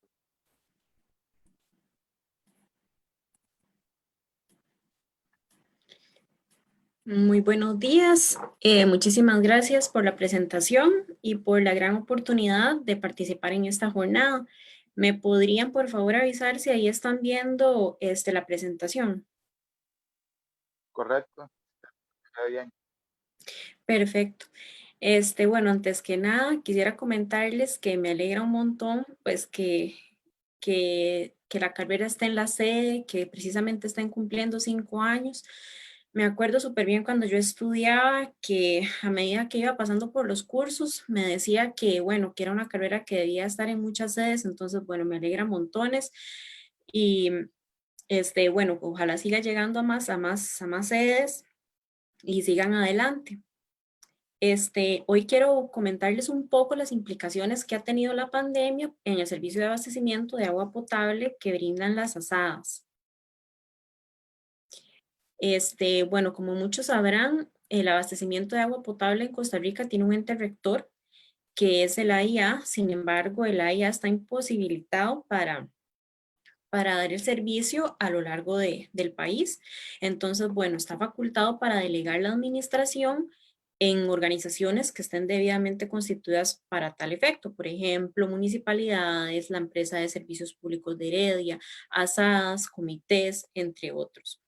Muy buenos días. Muchísimas gracias por la presentación y por la gran oportunidad de participar en esta jornada. ¿Me podrían, por favor, avisar si ahí están viendo la presentación? Correcto. Está bien. Perfecto. Bueno, antes que nada, quisiera comentarles que me alegra un montón, pues, que la carrera esté en la sede, que precisamente estén cumpliendo 5 años. Me acuerdo súper bien cuando yo estudiaba que a medida que iba pasando por los cursos, me decía que, bueno, que era una carrera que debía estar en muchas sedes, entonces, bueno, me alegra montones y, bueno, ojalá siga llegando a más sedes y sigan adelante. Hoy quiero comentarles un poco las implicaciones que ha tenido la pandemia en el servicio de abastecimiento de agua potable que brindan las asadas. Bueno, como muchos sabrán, el abastecimiento de agua potable en Costa Rica tiene un ente rector que es el AIA. Sin embargo, el AIA está imposibilitado para dar el servicio a lo largo del país. Entonces, bueno, está facultado para delegar la administración en organizaciones que estén debidamente constituidas para tal efecto. Por ejemplo, municipalidades, la empresa de servicios públicos de Heredia, asadas, comités, entre otros.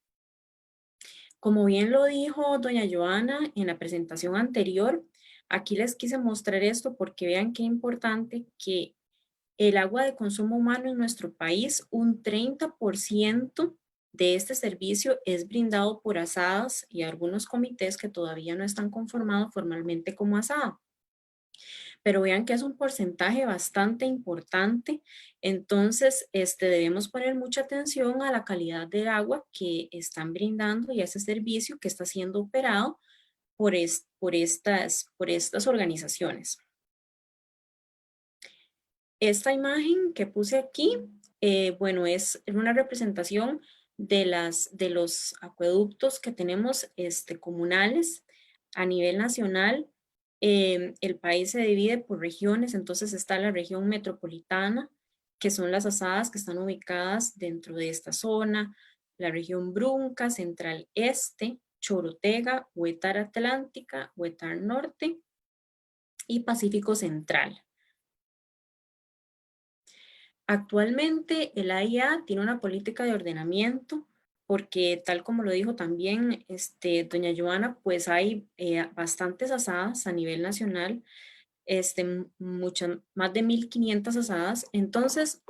Como bien lo dijo doña Johanna en la presentación anterior, aquí les quise mostrar esto porque vean qué importante que el agua de consumo humano en nuestro país, un 30% de este servicio es brindado por asadas y algunos comités que todavía no están conformados formalmente como asada. Pero vean que es un porcentaje bastante importante, entonces debemos poner mucha atención a la calidad del agua que están brindando y a ese servicio que está siendo operado por estas organizaciones. Esta imagen que puse aquí, bueno, es una representación de los acueductos que tenemos comunales a nivel nacional. El país se divide por regiones, entonces está la región metropolitana, que son las asadas que están ubicadas dentro de esta zona, la región Brunca, Central Este, Chorotega, Huetar Atlántica, Huetar Norte y Pacífico Central. Actualmente el AIA tiene una política de ordenamiento porque tal como lo dijo también doña Johanna, pues hay bastantes asadas a nivel nacional, más de 1.500 asadas. Entonces,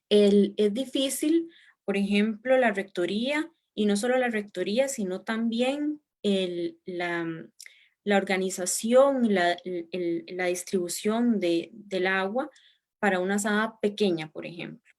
es difícil, por ejemplo, la rectoría, y no solo la rectoría, sino también la organización, la distribución del agua para una asada pequeña, por ejemplo.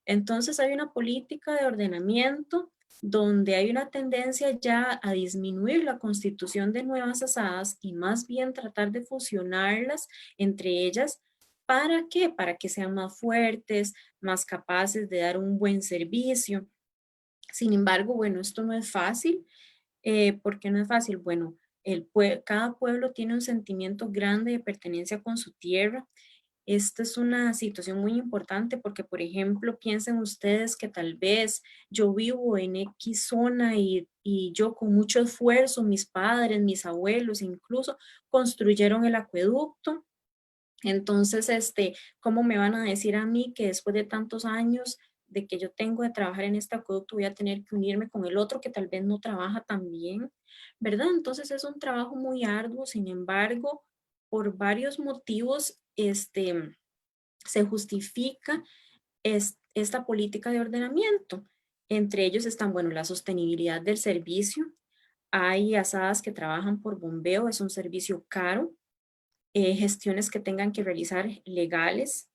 Entonces hay una política de ordenamiento donde hay una tendencia ya a disminuir la constitución de nuevas asadas y más bien tratar de fusionarlas entre ellas. ¿Para qué? Para que sean más fuertes, más capaces de dar un buen servicio. Sin embargo, bueno, esto no es fácil. ¿Por qué no es fácil? Bueno, cada pueblo tiene un sentimiento grande de pertenencia con su tierra. Esta es una situación muy importante porque, por ejemplo, piensen ustedes que tal vez yo vivo en X zona y yo con mucho esfuerzo, mis padres, mis abuelos incluso construyeron el acueducto. Entonces, ¿cómo me van a decir a mí que después de tantos años de que yo tengo de trabajar en este acueducto, voy a tener que unirme con el otro que tal vez no trabaja tan bien, ¿verdad? Entonces es un trabajo muy arduo, sin embargo, por varios motivos, se justifica esta política de ordenamiento. Entre ellos están, bueno, la sostenibilidad del servicio. Hay asadas que trabajan por bombeo, es un servicio caro. Gestiones que tengan que realizar legales,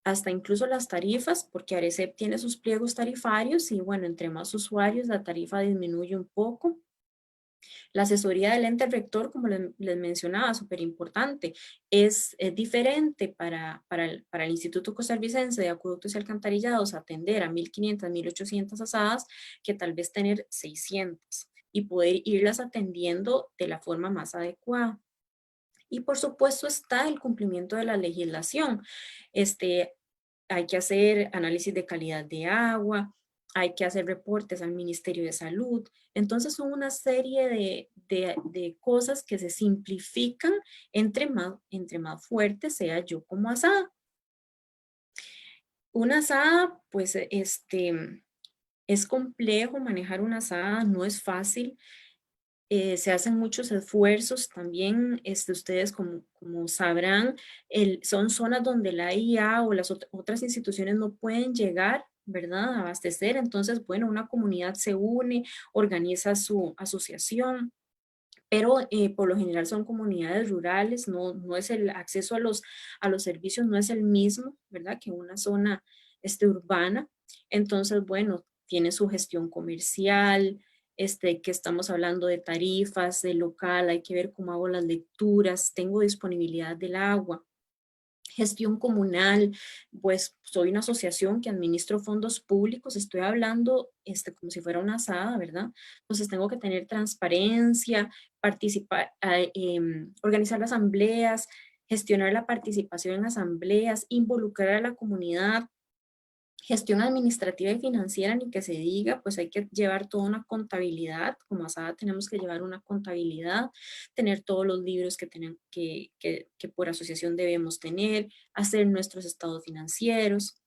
hasta incluso las tarifas, porque Arecep tiene sus pliegos tarifarios y bueno, entre más usuarios la tarifa disminuye un poco. La asesoría del ente rector, como les mencionaba, súper importante, es diferente para el Instituto Costarricense de Acueductos y Alcantarillados atender a 1.500, 1.800 asadas que tal vez tener 600 y poder irlas atendiendo de la forma más adecuada. Y por supuesto está el cumplimiento de la legislación. Hay que hacer análisis de calidad de agua, hay que hacer reportes al Ministerio de Salud. Entonces son una serie de cosas que se simplifican entre más fuerte sea yo como asada. Una asada, pues es complejo manejar una asada, no es fácil. Se hacen muchos esfuerzos también, ustedes como sabrán, son zonas donde la IA o las otras instituciones no pueden llegar, ¿verdad?, a abastecer. Entonces, bueno, una comunidad se une, organiza su asociación, pero por lo general son comunidades rurales, no es el acceso a los servicios, no es el mismo, ¿verdad?, que una zona urbana. Entonces, bueno, tiene su gestión comercial, que estamos hablando de tarifas, de local, hay que ver cómo hago las lecturas, tengo disponibilidad del agua. Gestión comunal, pues soy una asociación que administro fondos públicos, estoy hablando como si fuera una asada, ¿verdad? Entonces tengo que tener transparencia, participar, organizar asambleas, gestionar la participación en asambleas, involucrar a la comunidad. Gestión administrativa y financiera, ni que se diga, pues hay que llevar toda una contabilidad. Como asada tenemos que llevar una contabilidad, tener todos los libros que por asociación debemos tener, hacer nuestros estados financieros.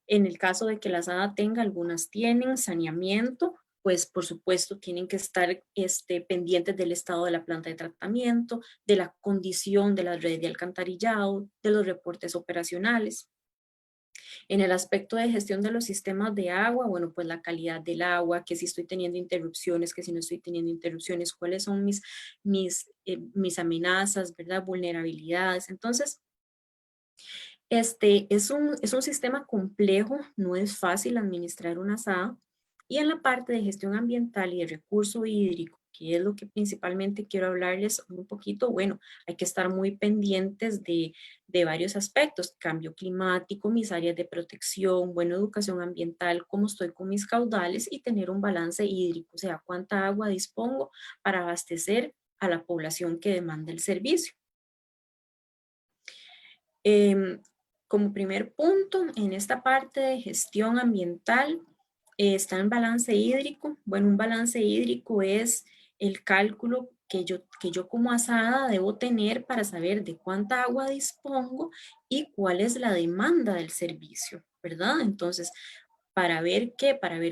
En el caso de que la asada tenga, algunas tienen saneamiento, pues por supuesto tienen que estar pendientes del estado de la planta de tratamiento, de la condición de las redes de alcantarillado, de los reportes operacionales. En el aspecto de gestión de los sistemas de agua, bueno, pues la calidad del agua, que si estoy teniendo interrupciones, que si no estoy teniendo interrupciones, cuáles son mis amenazas, ¿verdad? Vulnerabilidades. Entonces, es un sistema complejo, no es fácil administrar una asada. Y en la parte de gestión ambiental y de recurso hídrico, que es lo que principalmente quiero hablarles un poquito, bueno, hay que estar muy pendientes de varios aspectos: cambio climático, mis áreas de protección, buena educación ambiental, cómo estoy con mis caudales y tener un balance hídrico, o sea, cuánta agua dispongo para abastecer a la población que demanda el servicio. Como primer punto, en esta parte de gestión ambiental, está el balance hídrico. Bueno, un balance hídrico es el cálculo que yo como asada debo tener para saber de cuánta agua dispongo y cuál es la demanda del servicio, ¿verdad? Entonces, para ver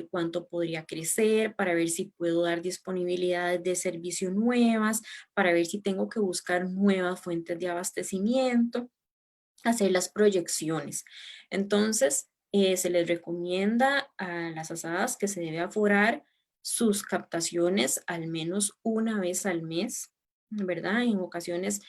cuánto podría crecer, para ver si puedo dar disponibilidades de servicio nuevas, para ver si tengo que buscar nuevas fuentes de abastecimiento, hacer las proyecciones. Entonces, se les recomienda a las asadas que se debe aforar sus captaciones al menos una vez al mes, ¿verdad? En ocasiones,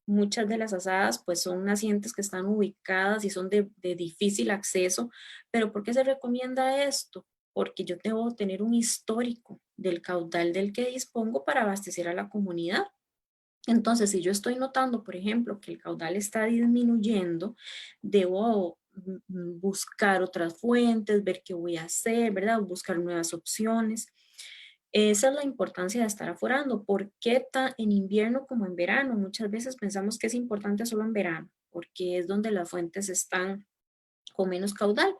muchas de las asadas pues son nacientes que están ubicadas y son de difícil acceso. ¿Pero por qué se recomienda esto? Porque yo debo tener un histórico del caudal del que dispongo para abastecer a la comunidad. Entonces, si yo estoy notando, por ejemplo, que el caudal está disminuyendo, debo buscar otras fuentes, ver qué voy a hacer, ¿verdad? Buscar nuevas opciones. Esa es la importancia de estar aforando. ¿Por qué en invierno como en verano? Muchas veces pensamos que es importante solo en verano, porque es donde las fuentes están con menos caudal,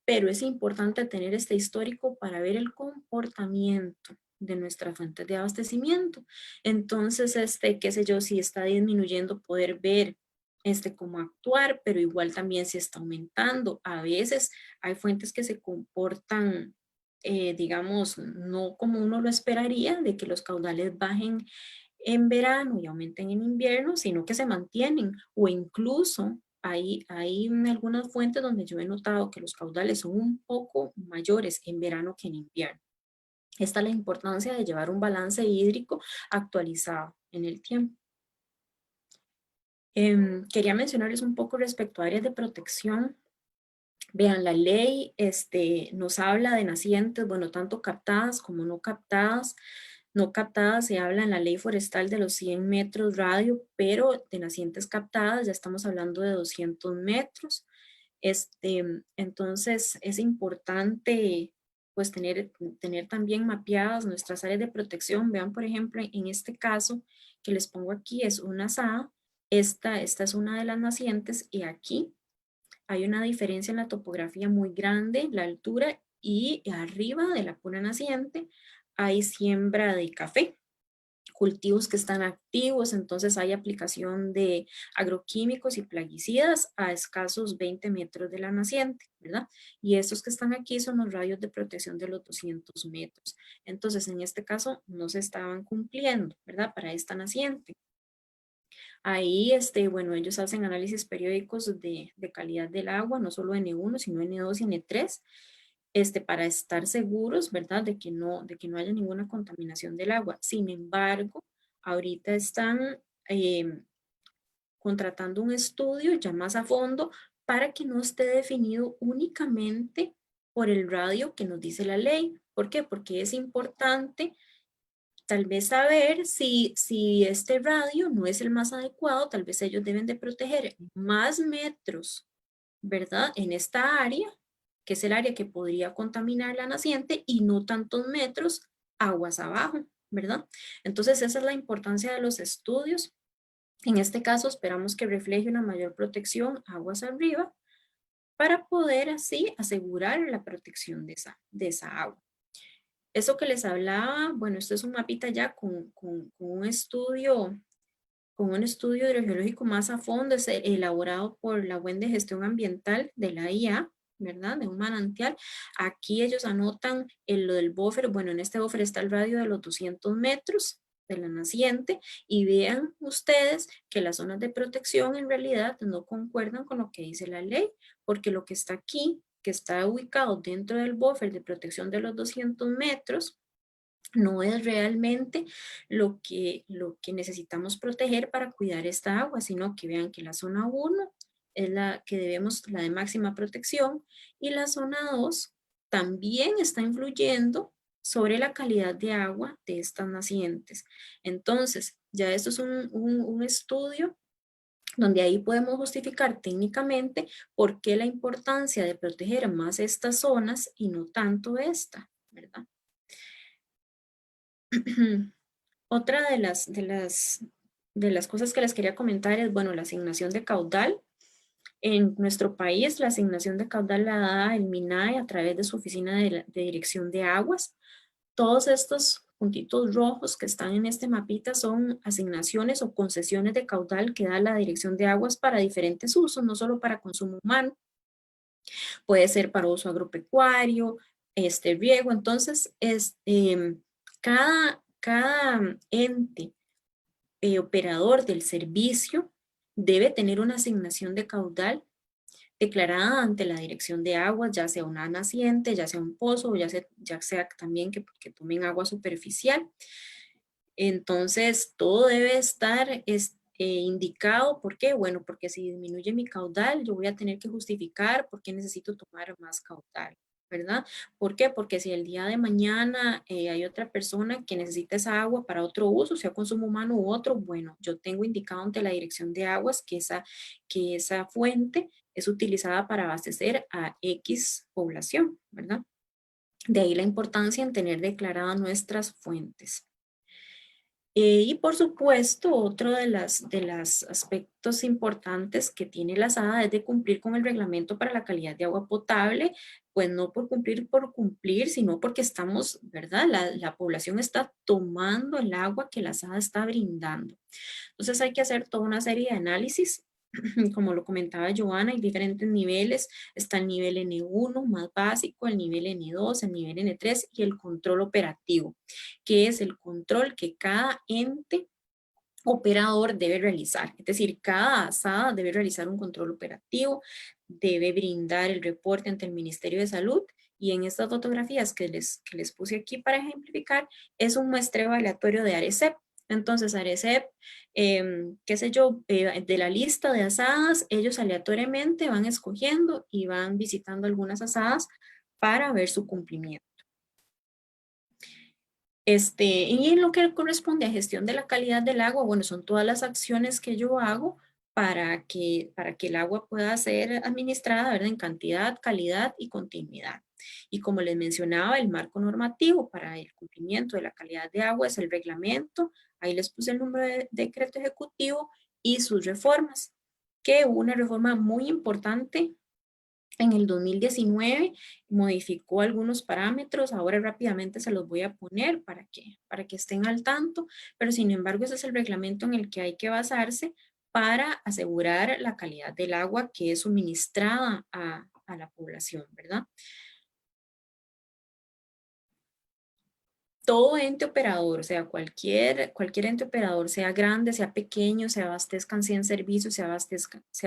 pero es importante tener este histórico para ver el comportamiento de nuestras fuentes de abastecimiento. Entonces, qué sé yo, si está disminuyendo, poder ver cómo actuar, pero igual también se está aumentando. A veces hay fuentes que se comportan, digamos, no como uno lo esperaría, de que los caudales bajen en verano y aumenten en invierno, sino que se mantienen, o incluso hay algunas fuentes donde yo he notado que los caudales son un poco mayores en verano que en invierno. Esta es la importancia de llevar un balance hídrico actualizado en el tiempo. Quería mencionarles un poco respecto a áreas de protección. Vean, la ley nos habla de nacientes, bueno, tanto captadas como no captadas. No captadas se habla en la ley forestal de los 100 metros radio, pero de nacientes captadas ya estamos hablando de 200 metros. Entonces es importante pues tener también mapeadas nuestras áreas de protección. Vean, por ejemplo, en este caso que les pongo aquí es una azada. Esta es una de las nacientes y aquí hay una diferencia en la topografía muy grande, la altura, y arriba de la pura naciente hay siembra de café, cultivos que están activos, entonces hay aplicación de agroquímicos y plaguicidas a escasos 20 metros de la naciente, ¿verdad? Y estos que están aquí son los radios de protección de los 200 metros. Entonces, en este caso, no se estaban cumpliendo, ¿verdad? Para esta naciente. Ahí, bueno, ellos hacen análisis periódicos de calidad del agua, no solo N1, sino N2 y N3, para estar seguros, ¿verdad? De que no haya ninguna contaminación del agua. Sin embargo, ahorita están contratando un estudio ya más a fondo para que no esté definido únicamente por el radio que nos dice la ley. ¿Por qué? Porque es importante tal vez saber si este radio no es el más adecuado, tal vez ellos deben de proteger más metros, ¿verdad? En esta área, que es el área que podría contaminar la naciente, y no tantos metros aguas abajo, ¿verdad? Entonces esa es la importancia de los estudios. En este caso esperamos que refleje una mayor protección aguas arriba para poder así asegurar la protección de esa agua. Eso que les hablaba, bueno, esto es un mapita ya con un estudio hidrogeológico más a fondo, es elaborado por la UEN de Gestión Ambiental de la IA, ¿verdad? De un manantial. Aquí ellos anotan lo del buffer, bueno, en este buffer está el radio de los 200 metros de la naciente, y vean ustedes que las zonas de protección en realidad no concuerdan con lo que dice la ley, porque lo que está aquí, que está ubicado dentro del buffer de protección de los 200 metros, no es realmente lo que necesitamos proteger para cuidar esta agua, sino que vean que la zona 1 es la que debemos, la de máxima protección, y la zona 2 también está influyendo sobre la calidad de agua de estas nacientes. Entonces, ya esto es un estudio donde ahí podemos justificar técnicamente por qué la importancia de proteger más estas zonas y no tanto esta, ¿verdad? Otra de las cosas que les quería comentar es, bueno, la asignación de caudal. En nuestro país, la asignación de caudal la da el MINAE a través de su oficina de dirección de aguas. Todos estos puntitos rojos que están en este mapita son asignaciones o concesiones de caudal que da la dirección de aguas para diferentes usos, no solo para consumo humano. Puede ser para uso agropecuario, riego. Entonces, cada ente operador del servicio debe tener una asignación de caudal declarada ante la dirección de aguas, ya sea una naciente, ya sea un pozo, o ya sea también que tomen agua superficial. Entonces, todo debe estar indicado. ¿Por qué? Bueno, porque si disminuye mi caudal, yo voy a tener que justificar por qué necesito tomar más caudal, ¿verdad? ¿Por qué? Porque si el día de mañana hay otra persona que necesita esa agua para otro uso, sea consumo humano u otro, bueno, yo tengo indicado ante la dirección de aguas que esa fuente es utilizada para abastecer a X población, ¿verdad? De ahí la importancia en tener declaradas nuestras fuentes. Y por supuesto, otro de los aspectos importantes que tiene la SADA es de cumplir con el reglamento para la calidad de agua potable, pues no por cumplir, sino porque estamos, ¿verdad? La población está tomando el agua que la SADA está brindando. Entonces hay que hacer toda una serie de análisis como lo comentaba Joana, hay diferentes niveles. Está el nivel N1 más básico, el nivel N2, el nivel N3 y el control operativo, que es el control que cada ente operador debe realizar. Es decir, cada asada debe realizar un control operativo, debe brindar el reporte ante el Ministerio de Salud, y en estas fotografías que les puse aquí para ejemplificar, es un muestreo aleatorio de ARECEP. Entonces, ARECEP, qué sé yo, de la lista de asadas, ellos aleatoriamente van escogiendo y van visitando algunas asadas para ver su cumplimiento. Y en lo que corresponde a gestión de la calidad del agua, bueno, son todas las acciones que yo hago para que el agua pueda ser administrada, ¿verdad?, en cantidad, calidad y continuidad. Y como les mencionaba, el marco normativo para el cumplimiento de la calidad de agua es el reglamento. Ahí les puse el número de decreto ejecutivo y sus reformas, que hubo una reforma muy importante en el 2019, modificó algunos parámetros. Ahora rápidamente se los voy a poner para que estén al tanto, pero sin embargo ese es el reglamento en el que hay que basarse para asegurar la calidad del agua que es suministrada a la población, ¿verdad? Todo ente operador, o sea, cualquier ente operador, sea grande, sea pequeño, se abastezcan 100 servicios, se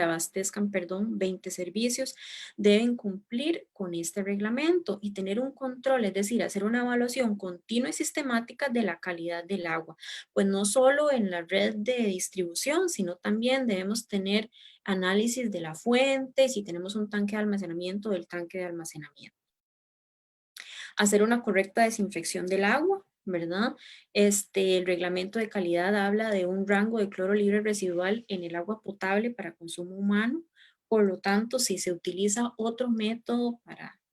abastezcan, perdón, 20 servicios, deben cumplir con este reglamento y tener un control, es decir, hacer una evaluación continua y sistemática de la calidad del agua. Pues no solo en la red de distribución, sino también debemos tener análisis de la fuente, si tenemos un tanque de almacenamiento, del tanque de almacenamiento. Hacer una correcta desinfección del agua, ¿verdad? El reglamento de calidad habla de un rango de cloro libre residual en el agua potable para consumo humano. Por lo tanto, si se utiliza otro método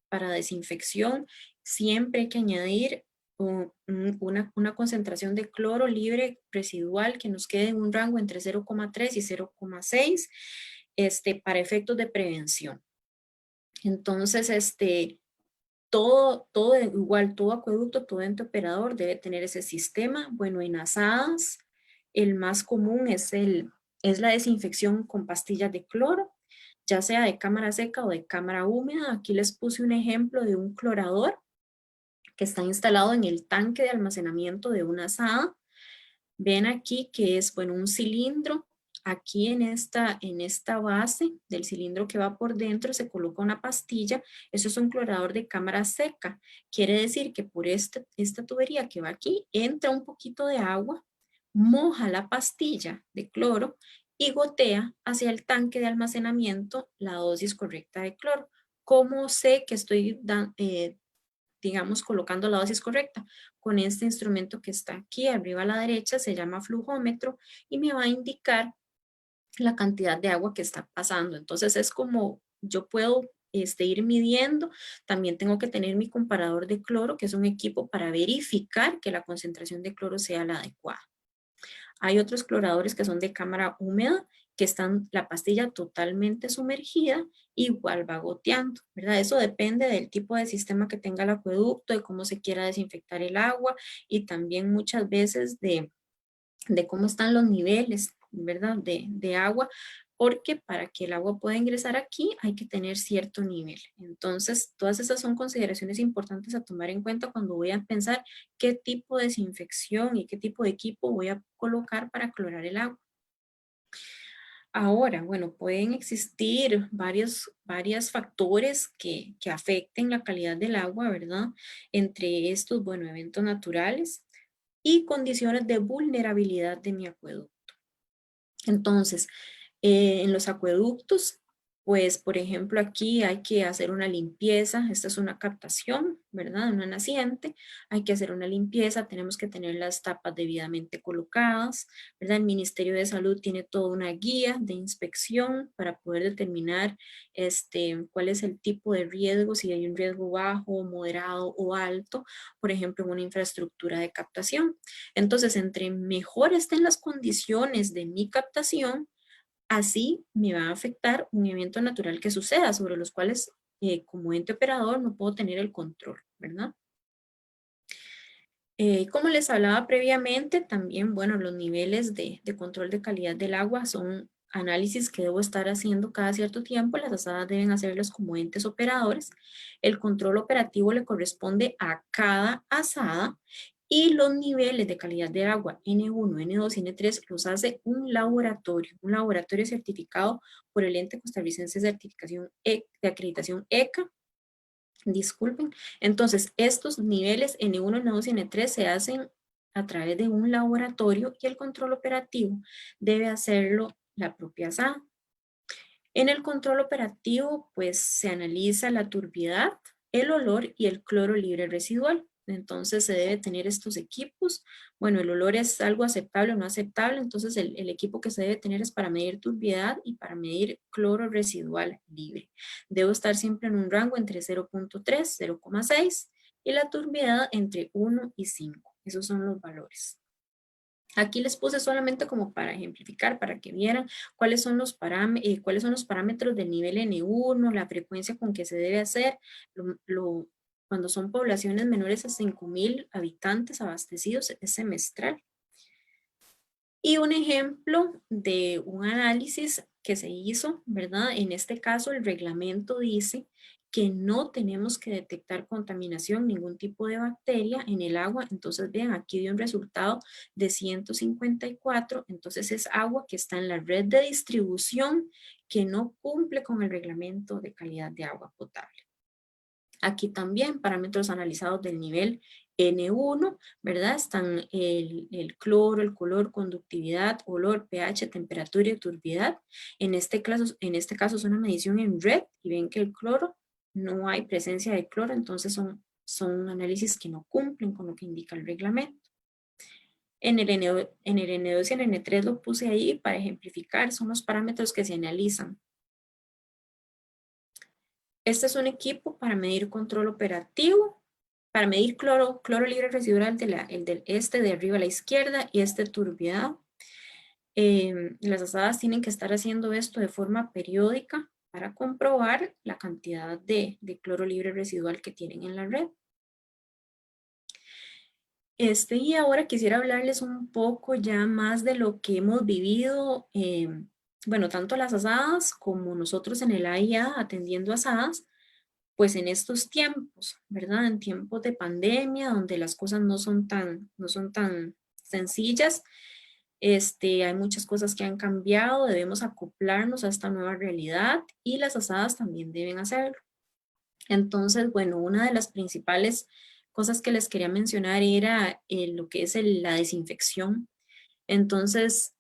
para desinfección, siempre hay que añadir una concentración de cloro libre residual que nos quede en un rango entre 0,3 y 0,6 para efectos de prevención. Entonces, todo igual, todo acueducto, todo ente operador debe tener ese sistema. Bueno, en asadas, el más común es la desinfección con pastillas de cloro, ya sea de cámara seca o de cámara húmeda. Aquí les puse un ejemplo de un clorador que está instalado en el tanque de almacenamiento de una asada. Ven aquí que es, bueno, un cilindro. Aquí en esta base del cilindro que va por dentro se coloca una pastilla. Eso es un clorador de cámara seca. Quiere decir que por esta tubería que va aquí entra un poquito de agua, moja la pastilla de cloro y gotea hacia el tanque de almacenamiento la dosis correcta de cloro. ¿Cómo sé que estoy digamos, colocando la dosis correcta? Con este instrumento que está aquí arriba a la derecha, se llama flujómetro y me va a indicar la cantidad de agua que está pasando. Entonces es como yo puedo ir midiendo. También tengo que tener mi comparador de cloro, que es un equipo para verificar que la concentración de cloro sea la adecuada. Hay otros cloradores que son de cámara húmeda, que están la pastilla totalmente sumergida, igual va goteando, ¿verdad? Eso depende del tipo de sistema que tenga el acueducto, de cómo se quiera desinfectar el agua y también muchas veces de cómo están los niveles, ¿verdad? De agua, porque para que el agua pueda ingresar aquí hay que tener cierto nivel. Entonces, todas esas son consideraciones importantes a tomar en cuenta cuando voy a pensar qué tipo de desinfección y qué tipo de equipo voy a colocar para clorar el agua. Ahora, bueno, pueden existir varios factores que afecten la calidad del agua, ¿verdad? Entre estos, bueno, eventos naturales y condiciones de vulnerabilidad de mi acueducto. Entonces, en los acueductos, pues, por ejemplo, aquí hay que hacer una limpieza. Esta es una captación, ¿verdad? Una naciente. Hay que hacer una limpieza. Tenemos que tener las tapas debidamente colocadas, ¿verdad? El Ministerio de Salud tiene toda una guía de inspección para poder determinar cuál es el tipo de riesgo, si hay un riesgo bajo, moderado o alto, por ejemplo, en una infraestructura de captación. Entonces, entre mejor estén las condiciones de mi captación, así me va a afectar un evento natural que suceda, sobre los cuales como ente operador no puedo tener el control, ¿verdad? Como les hablaba previamente, también, bueno, los niveles de control de calidad del agua son análisis que debo estar haciendo cada cierto tiempo. Las asadas deben hacerlos como entes operadores. El control operativo le corresponde a cada asada y los niveles de calidad de agua N1, N2 y N3 los hace un laboratorio certificado por el ente costarricense de acreditación ECA. Disculpen. Entonces, estos niveles N1, N2 y N3 se hacen a través de un laboratorio y el control operativo debe hacerlo la propia asada. En el control operativo, pues se analiza la turbiedad, el olor y el cloro libre residual. Entonces se debe tener estos equipos. Bueno, el olor es algo aceptable o no aceptable, entonces el equipo que se debe tener es para medir turbiedad y para medir cloro residual libre. Debo estar siempre en un rango entre 0.3, 0.6 y la turbiedad entre 1 y 5. Esos son los valores. Aquí les puse solamente como para ejemplificar, para que vieran cuáles son los parámetros del nivel N1, la frecuencia con que se debe hacer, cuando son poblaciones menores a 5,000 habitantes abastecidos es semestral. Y un ejemplo de un análisis que se hizo, ¿verdad? En este caso el reglamento dice que no tenemos que detectar contaminación, ningún tipo de bacteria en el agua. Entonces vean, aquí dio un resultado de 154, entonces es agua que está en la red de distribución que no cumple con el reglamento de calidad de agua potable. Aquí también parámetros analizados del nivel N1, ¿verdad? Están el cloro, el color, conductividad, olor, pH, temperatura y turbiedad. En este caso es una medición en red y ven que el cloro, no hay presencia de cloro, entonces son análisis que no cumplen con lo que indica el reglamento. En el N2 y en el N3 lo puse ahí para ejemplificar, son los parámetros que se analizan. Este es un equipo para medir control operativo, para medir cloro libre residual, el del de arriba a la izquierda y turbiedad. Las asadas tienen que estar haciendo esto de forma periódica para comprobar la cantidad de cloro libre residual que tienen en la red. Y ahora quisiera hablarles un poco ya más de lo que hemos vivido, bueno, tanto las asadas como nosotros en el AIA atendiendo asadas, pues en estos tiempos, ¿verdad? En tiempos de pandemia, donde las cosas no son tan sencillas, hay muchas cosas que han cambiado, debemos acoplarnos a esta nueva realidad y las asadas también deben hacerlo. Entonces, bueno, una de las principales cosas que les quería mencionar era lo que es la desinfección. Entonces,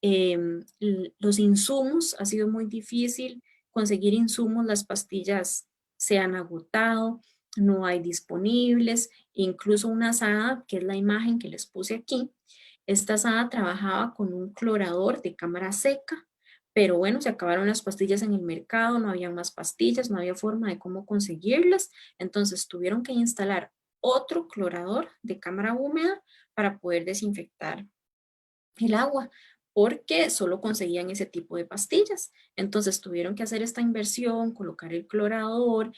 los insumos, ha sido muy difícil conseguir insumos, las pastillas se han agotado, no hay disponibles, incluso una asada, que es la imagen que les puse aquí, esta asada trabajaba con un clorador de cámara seca, pero bueno, se acabaron las pastillas en el mercado, no había más pastillas, no había forma de cómo conseguirlas, entonces tuvieron que instalar otro clorador de cámara húmeda para poder desinfectar el agua, porque solo conseguían ese tipo de pastillas. Entonces tuvieron que hacer esta inversión, colocar el clorador,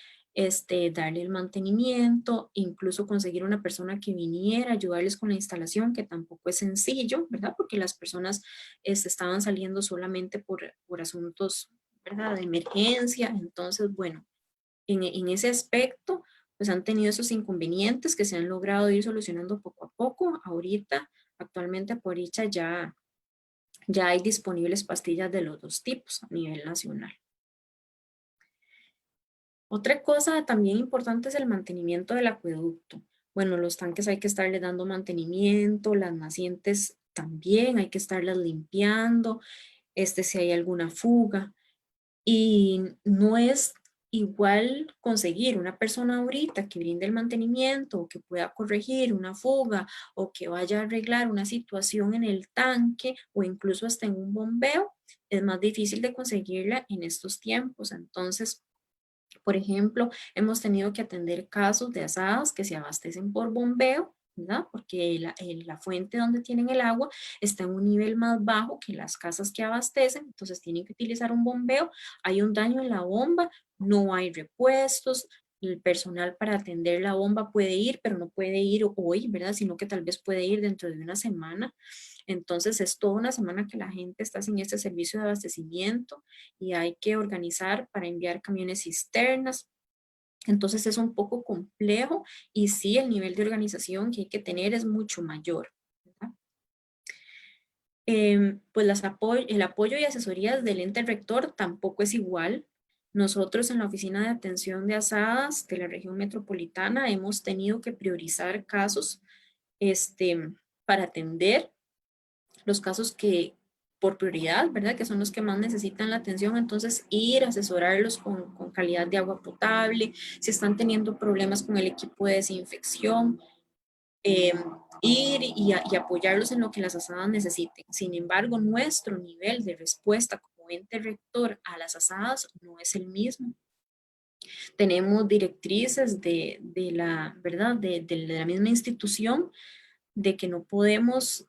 darle el mantenimiento, incluso conseguir una persona que viniera a ayudarles con la instalación, que tampoco es sencillo, ¿verdad? Porque las personas estaban saliendo solamente por asuntos, ¿verdad? De emergencia. Entonces, bueno, en ese aspecto, pues han tenido esos inconvenientes que se han logrado ir solucionando poco a poco. Ahorita, actualmente por dicha ya hay disponibles pastillas de los dos tipos a nivel nacional. Otra cosa también importante es el mantenimiento del acueducto. Bueno, los tanques hay que estarle dando mantenimiento, las nacientes también hay que estarlas limpiando, si hay alguna fuga. Y no es igual conseguir una persona ahorita que brinde el mantenimiento o que pueda corregir una fuga o que vaya a arreglar una situación en el tanque o incluso hasta en un bombeo, es más difícil de conseguirla en estos tiempos. Entonces, por ejemplo, hemos tenido que atender casos de asadas que se abastecen por bombeo, ¿verdad? Porque la fuente donde tienen el agua está en un nivel más bajo que las casas que abastecen, entonces tienen que utilizar un bombeo, hay un daño en la bomba, no hay repuestos, el personal para atender la bomba puede ir, pero no puede ir hoy, ¿verdad? Sino que tal vez puede ir dentro de una semana. Entonces es toda una semana que la gente está sin este servicio de abastecimiento y hay que organizar para enviar camiones cisternas. Entonces es un poco complejo y sí, el nivel de organización que hay que tener es mucho mayor, ¿verdad? Pues el apoyo y asesorías del ente rector tampoco es igual. Nosotros en la Oficina de Atención de Asadas de la región metropolitana hemos tenido que priorizar casos para atender los casos que por prioridad, ¿verdad? Que son los que más necesitan la atención. Entonces ir a asesorarlos con calidad de agua potable, si están teniendo problemas con el equipo de desinfección, ir y apoyarlos en lo que las asadas necesiten. Sin embargo, nuestro nivel de respuesta como ente rector a las asadas no es el mismo. Tenemos directrices de la, ¿verdad? De la misma institución de que no podemos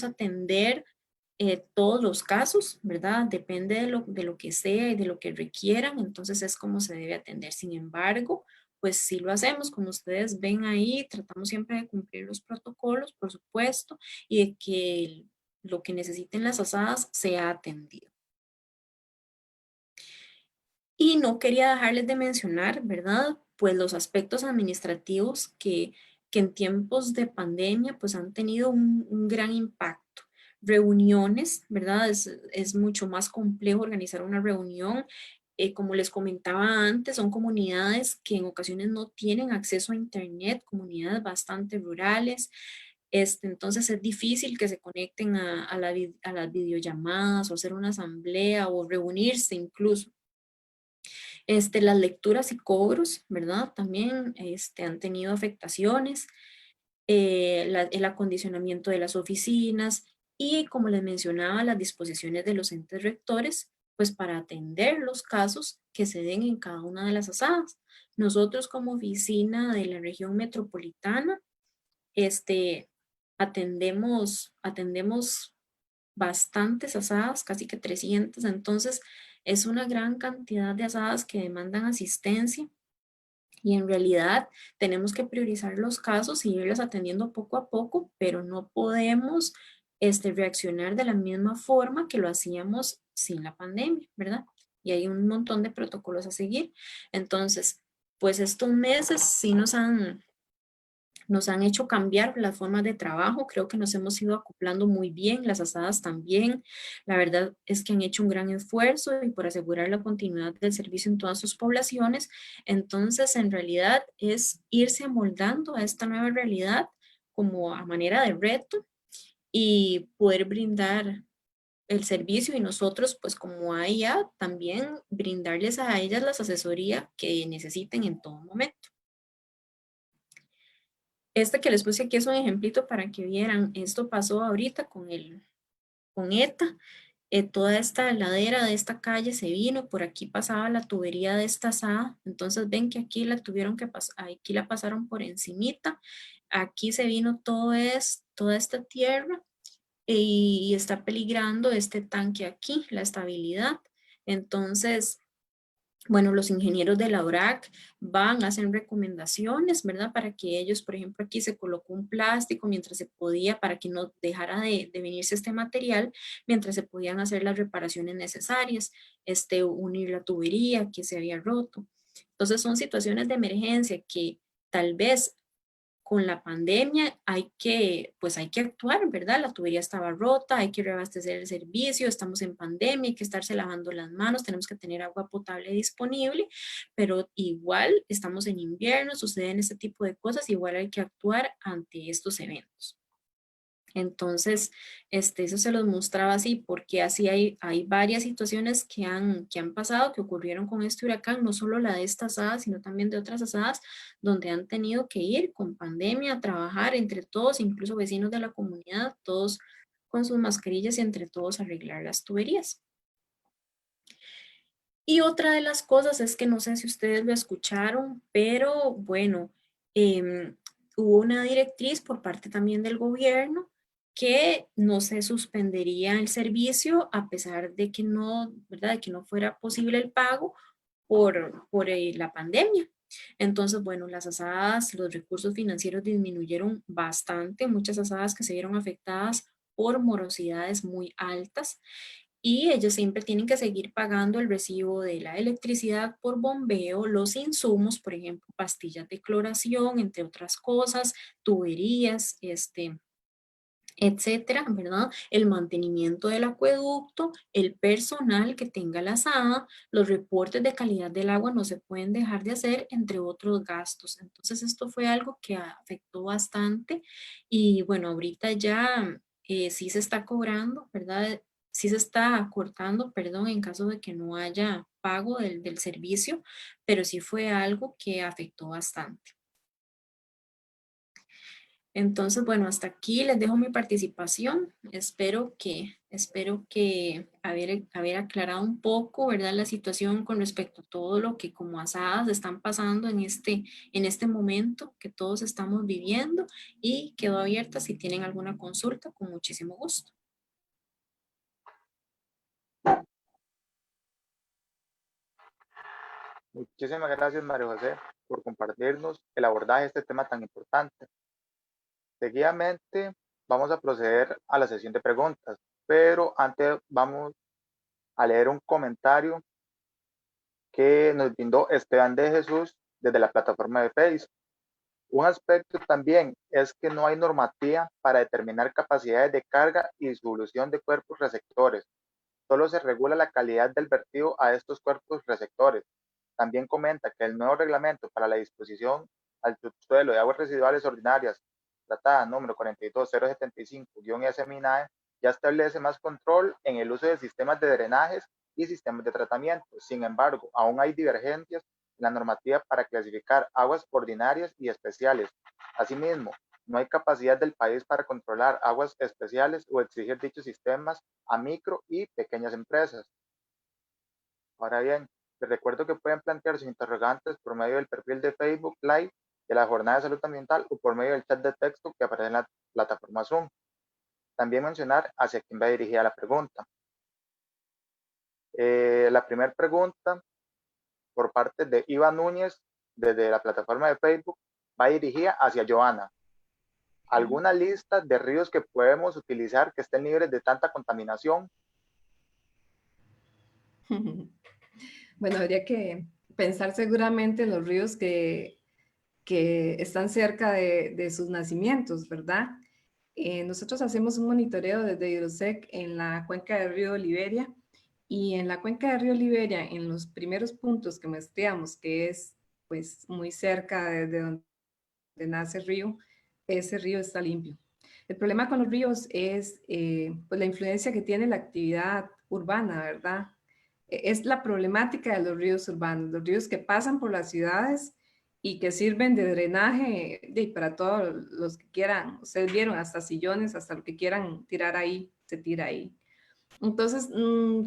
atender todos los casos, ¿verdad? Depende de lo que sea y de lo que requieran, entonces es como se debe atender. Sin embargo, pues sí lo hacemos, como ustedes ven ahí, tratamos siempre de cumplir los protocolos, por supuesto, y de que lo que necesiten las asadas sea atendido. Y no quería dejarles de mencionar, ¿verdad? Pues los aspectos administrativos que en tiempos de pandemia pues han tenido un gran impacto. Reuniones, ¿verdad? Es mucho más complejo organizar una reunión. Como les comentaba antes, son comunidades que en ocasiones no tienen acceso a internet, comunidades bastante rurales. Entonces es difícil que se conecten a las videollamadas o hacer una asamblea o reunirse incluso. Las lecturas y cobros, ¿verdad? También han tenido afectaciones, el acondicionamiento de las oficinas y, como les mencionaba, las disposiciones de los entes rectores, pues para atender los casos que se den en cada una de las asadas. Nosotros como oficina de la región metropolitana, atendemos bastantes asadas, casi que 300, entonces es una gran cantidad de asadas que demandan asistencia y en realidad tenemos que priorizar los casos y irlos atendiendo poco a poco, pero no podemos reaccionar de la misma forma que lo hacíamos sin la pandemia, ¿verdad? Y hay un montón de protocolos a seguir. Entonces, pues estos meses sí nos han hecho cambiar las formas de trabajo, creo que nos hemos ido acoplando muy bien, las asadas también, la verdad es que han hecho un gran esfuerzo y por asegurar la continuidad del servicio en todas sus poblaciones, entonces en realidad es irse amoldando a esta nueva realidad como a manera de reto y poder brindar el servicio y nosotros pues como AIA también brindarles a ellas las asesorías que necesiten en todo momento. Este que les puse aquí es un ejemplito para que vieran, esto pasó ahorita con ETA, toda esta ladera de esta calle se vino, por aquí pasaba la tubería de esta asada, entonces ven que aquí la tuvieron que pasar, aquí la pasaron por encimita, aquí se vino toda esta tierra y está peligrando este tanque aquí, la estabilidad, entonces bueno, los ingenieros de la ORAC hacen recomendaciones, ¿verdad? Para que ellos, por ejemplo, aquí se colocó un plástico mientras se podía, para que no dejara de venirse este material, mientras se podían hacer las reparaciones necesarias, unir la tubería que se había roto. Entonces son situaciones de emergencia que tal vez con la pandemia hay que actuar, ¿verdad? La tubería estaba rota, hay que reabastecer el servicio, estamos en pandemia, hay que estarse lavando las manos, tenemos que tener agua potable disponible, pero igual estamos en invierno, suceden este tipo de cosas, igual hay que actuar ante estos eventos. Entonces, eso se los mostraba así, porque así hay varias situaciones que han pasado, que ocurrieron con este huracán, no solo la de esta asada, sino también de otras asadas, donde han tenido que ir con pandemia a trabajar entre todos, incluso vecinos de la comunidad, todos con sus mascarillas y entre todos arreglar las tuberías. Y otra de las cosas es que no sé si ustedes lo escucharon, pero bueno, hubo una directriz por parte también del gobierno que no se suspendería el servicio a pesar de que no, ¿verdad? De que no fuera posible el pago por la pandemia. Entonces, bueno, las asadas, los recursos financieros disminuyeron bastante, muchas asadas que se vieron afectadas por morosidades muy altas y ellos siempre tienen que seguir pagando el recibo de la electricidad por bombeo, los insumos, por ejemplo, pastillas de cloración, entre otras cosas, tuberías, etcétera, ¿verdad? El mantenimiento del acueducto, el personal que tenga la SAA, los reportes de calidad del agua no se pueden dejar de hacer, entre otros gastos. Entonces, esto fue algo que afectó bastante y bueno, ahorita ya sí se está cobrando, ¿verdad? Sí se está acortando, perdón, en caso de que no haya pago del servicio, pero sí fue algo que afectó bastante. Entonces, bueno, hasta aquí les dejo mi participación. Espero que haber aclarado un poco, ¿verdad? La situación con respecto a todo lo que como asadas están pasando en este momento que todos estamos viviendo y quedo abierta si tienen alguna consulta, con muchísimo gusto. Muchísimas gracias, María José, por compartirnos el abordaje de este tema tan importante. Seguidamente vamos a proceder a la sesión de preguntas, pero antes vamos a leer un comentario que nos brindó Esteban de Jesús desde la plataforma de Facebook. Un aspecto también es que no hay normativa para determinar capacidades de carga y disolución de cuerpos receptores. Solo se regula la calidad del vertido a estos cuerpos receptores. También comenta que el nuevo reglamento para la disposición al subsuelo de aguas residuales ordinarias, tratada número 42075-SMINAE, ya establece más control en el uso de sistemas de drenajes y sistemas de tratamiento. Sin embargo, aún hay divergencias en la normativa para clasificar aguas ordinarias y especiales. Asimismo, no hay capacidad del país para controlar aguas especiales o exigir dichos sistemas a micro y pequeñas empresas. Ahora bien, les recuerdo que pueden plantear sus interrogantes por medio del perfil de Facebook Live de la Jornada de Salud Ambiental o por medio del chat de texto que aparece en la plataforma Zoom. También mencionar hacia quién va dirigida la pregunta. La primera pregunta por parte de Iván Núñez desde la plataforma de Facebook va dirigida hacia Joana. ¿Alguna lista de ríos que podemos utilizar que estén libres de tanta contaminación? Bueno, habría que pensar seguramente en los ríos que están cerca de sus nacimientos, ¿verdad? Nosotros hacemos un monitoreo desde Hidrosec en la cuenca del río Liberia, y en la cuenca del río Liberia, en los primeros puntos que muestreamos, que es pues muy cerca de donde nace el río, ese río está limpio. El problema con los ríos es pues la influencia que tiene la actividad urbana, ¿verdad? Es la problemática de los ríos urbanos, los ríos que pasan por las ciudades y que sirven de drenaje para todos los que quieran. Ustedes vieron, hasta sillones, hasta lo que quieran tirar ahí, se tira ahí. Entonces,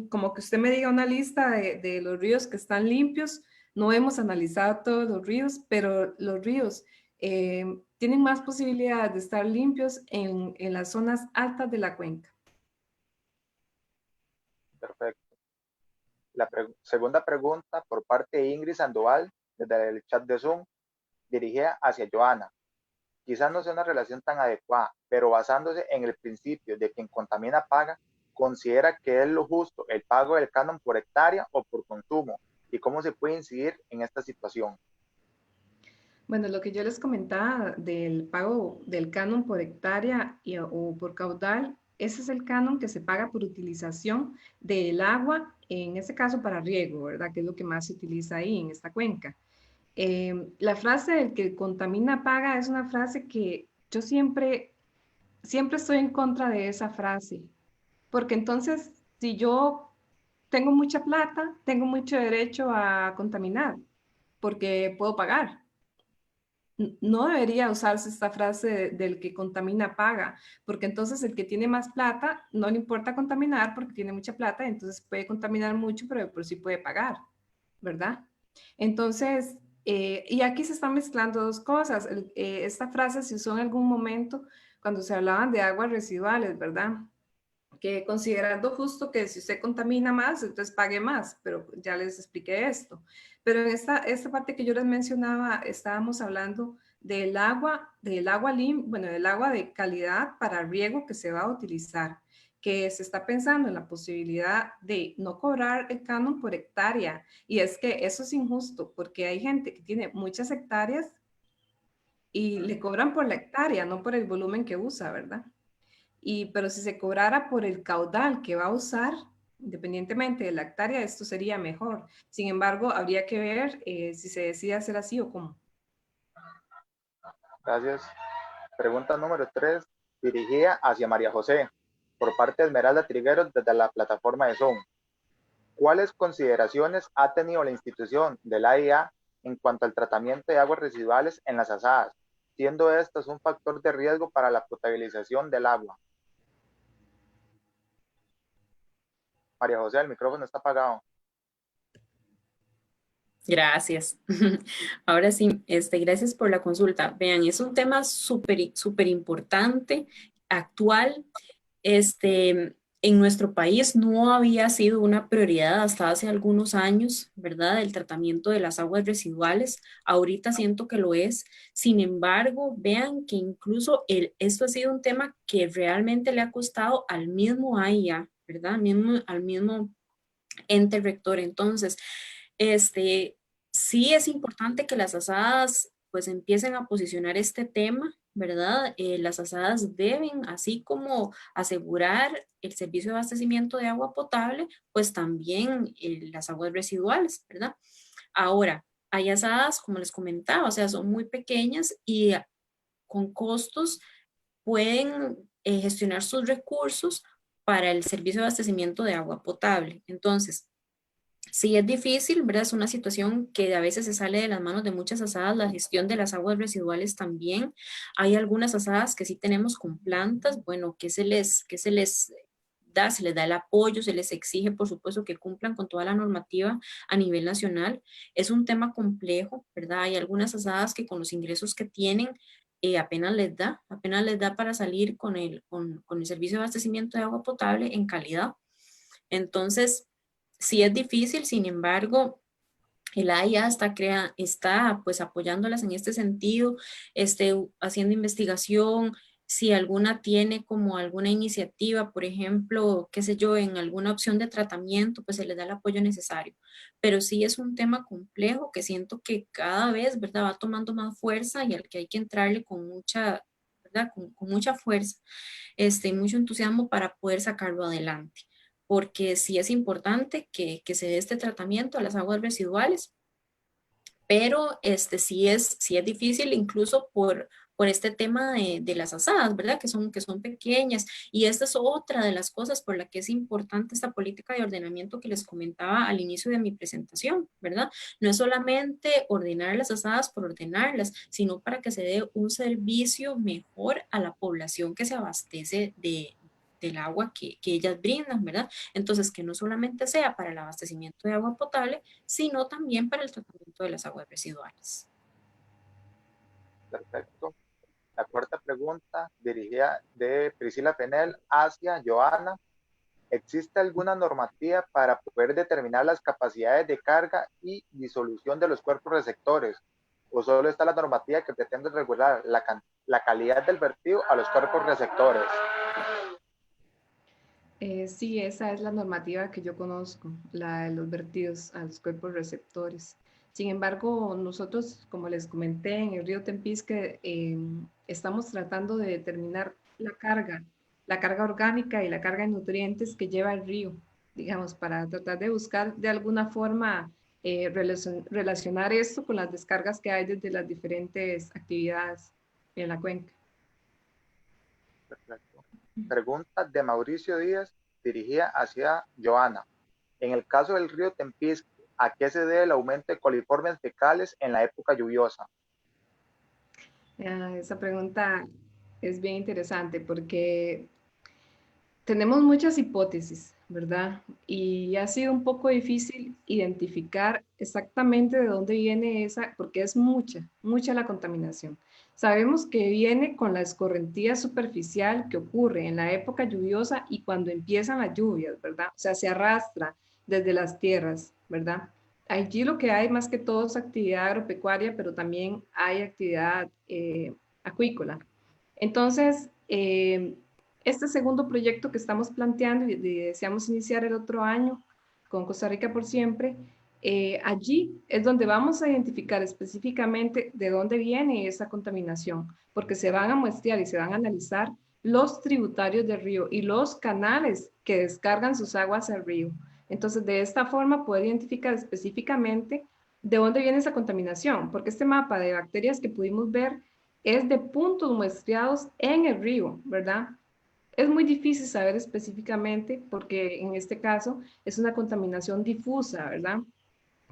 como que usted me diga una lista de los ríos que están limpios. No hemos analizado todos los ríos, pero los ríos tienen más posibilidades de estar limpios en las zonas altas de la cuenca. Perfecto. La segunda pregunta por parte de Ingrid Sandoval desde el chat de Zoom, dirigida hacia Joana. Quizás no sea una relación tan adecuada, pero basándose en el principio de quien contamina paga, ¿considera que es lo justo el pago del canon por hectárea o por consumo? ¿Y cómo se puede incidir en esta situación? Bueno, lo que yo les comentaba del pago del canon por hectárea o por caudal, ese es el canon que se paga por utilización del agua, en este caso para riego, ¿verdad? Que es lo que más se utiliza ahí en esta cuenca. La frase del que contamina paga es una frase que yo siempre estoy en contra de esa frase, porque entonces si yo tengo mucha plata, tengo mucho derecho a contaminar, porque puedo pagar. No debería usarse esta frase del que contamina paga, porque entonces el que tiene más plata no le importa contaminar porque tiene mucha plata, entonces puede contaminar mucho, pero por sí puede pagar, ¿verdad? Entonces, y aquí se están mezclando dos cosas. Esta frase se usó en algún momento cuando se hablaban de aguas residuales, ¿verdad? Que considerando justo que si usted contamina más, entonces pague más, pero ya les expliqué esto. Pero en esta parte que yo les mencionaba, estábamos hablando del agua del agua de calidad para riego que se va a utilizar, que se está pensando en la posibilidad de no cobrar el canon por hectárea. Y es que eso es injusto, porque hay gente que tiene muchas hectáreas y le cobran por la hectárea, no por el volumen que usa, ¿verdad? Pero si se cobrara por el caudal que va a usar, independientemente de la hectárea, esto sería mejor. Sin embargo, habría que ver si se decide hacer así o cómo. Gracias. Pregunta número 3, dirigida hacia María José, por parte de Esmeralda Trigueros desde la plataforma de Zoom. ¿Cuáles consideraciones ha tenido la institución de la AIA en cuanto al tratamiento de aguas residuales en las asadas, siendo estas un factor de riesgo para la potabilización del agua? María José, el micrófono está apagado. Gracias. Ahora sí, gracias por la consulta. Vean, es un tema súper importante, actual. En nuestro país no había sido una prioridad hasta hace algunos años, ¿verdad? El tratamiento de las aguas residuales. Ahorita siento que lo es. Sin embargo, vean que incluso esto ha sido un tema que realmente le ha costado al mismo AIA, ¿verdad? Al mismo ente rector. Entonces, sí es importante que las asadas pues empiecen a posicionar este tema, ¿verdad? Las asadas deben, así como asegurar el servicio de abastecimiento de agua potable, pues también las aguas residuales, ¿verdad? Ahora, hay asadas, como les comentaba, o sea, son muy pequeñas y con costos pueden gestionar sus recursos para el servicio de abastecimiento de agua potable. Entonces, sí es difícil, ¿verdad? Es una situación que a veces se sale de las manos de muchas asadas, la gestión de las aguas residuales también. Hay algunas asadas que sí tenemos con plantas, bueno, que se les da, se les da el apoyo, se les exige, por supuesto, que cumplan con toda la normativa a nivel nacional. Es un tema complejo, ¿verdad? Hay algunas asadas que con los ingresos que tienen, apenas les da para salir con el servicio de abastecimiento de agua potable en calidad. Entonces, sí es difícil, sin embargo, el AIA está pues apoyándolas en este sentido, haciendo investigación, si alguna tiene como alguna iniciativa, por ejemplo, qué sé yo, en alguna opción de tratamiento, pues se les da el apoyo necesario. Pero sí es un tema complejo que siento que cada vez, ¿verdad?, va tomando más fuerza y al que hay que entrarle con mucha, ¿verdad?, con mucha fuerza, mucho entusiasmo para poder sacarlo adelante, porque sí es importante que se dé este tratamiento a las aguas residuales, pero sí es difícil incluso por este tema de las asadas, ¿verdad? Que son pequeñas, y esta es otra de las cosas por la que es importante esta política de ordenamiento que les comentaba al inicio de mi presentación, ¿verdad? No es solamente ordenar las asadas por ordenarlas, sino para que se dé un servicio mejor a la población que se abastece del agua que ellas brindan, ¿verdad? Entonces, que no solamente sea para el abastecimiento de agua potable, sino también para el tratamiento de las aguas residuales. Perfecto. La cuarta pregunta, dirigida de Priscila Penel hacia Joana. ¿Existe alguna normativa para poder determinar las capacidades de carga y disolución de los cuerpos receptores? ¿O solo está la normativa que pretende regular la calidad del vertido a los cuerpos receptores? Sí, esa es la normativa que yo conozco, la de los vertidos a los cuerpos receptores. Sin embargo, nosotros, como les comenté, en el río Tempisque estamos tratando de determinar la carga orgánica y la carga de nutrientes que lleva el río, digamos, para tratar de buscar de alguna forma relacionar esto con las descargas que hay desde las diferentes actividades en la cuenca. Perfecto. Pregunta de Mauricio Díaz, dirigida hacia Joana. En el caso del río Tempisque, ¿a qué se debe el aumento de coliformes fecales en la época lluviosa? Esa pregunta es bien interesante porque tenemos muchas hipótesis, ¿verdad? Y ha sido un poco difícil identificar exactamente de dónde viene esa, porque es mucha la contaminación. Sabemos que viene con la escorrentía superficial que ocurre en la época lluviosa y cuando empiezan las lluvias, ¿verdad? O sea, se arrastra desde las tierras, ¿verdad? Allí lo que hay más que todo es actividad agropecuaria, pero también hay actividad acuícola. Entonces, este segundo proyecto que estamos planteando y deseamos iniciar el otro año con Costa Rica por siempre, allí es donde vamos a identificar específicamente de dónde viene esa contaminación, porque se van a muestrear y se van a analizar los tributarios del río y los canales que descargan sus aguas al río. Entonces, de esta forma, poder identificar específicamente de dónde viene esa contaminación, porque este mapa de bacterias que pudimos ver es de puntos muestreados en el río, ¿verdad? Es muy difícil saber específicamente porque en este caso es una contaminación difusa, ¿verdad?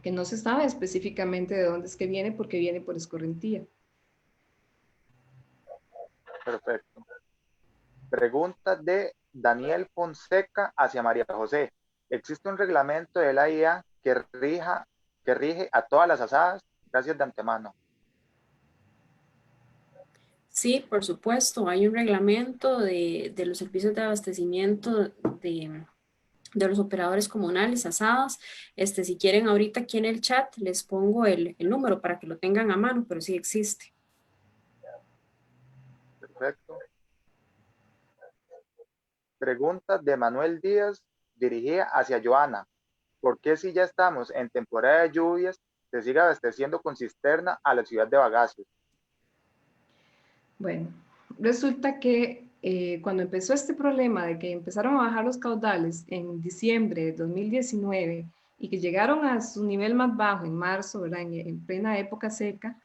Que no se sabe específicamente de dónde es que viene porque viene por escorrentía. Perfecto. Pregunta de Daniel Fonseca hacia María José. ¿Existe un reglamento de la IA que rige a todas las asadas? Gracias de antemano. Sí, por supuesto, hay un reglamento de los servicios de abastecimiento de los operadores comunales, asadas. Si quieren ahorita aquí en el chat les pongo el número para que lo tengan a mano, pero sí existe. Perfecto. Pregunta de Manuel Díaz dirigida hacia Joana. ¿Por qué si ya estamos en temporada de lluvias se sigue abasteciendo con cisterna a la ciudad de Bagacios? Bueno, resulta que cuando empezó este problema de que empezaron a bajar los caudales en diciembre de 2019 y que llegaron a su nivel más bajo en marzo, ¿verdad? En plena época seca,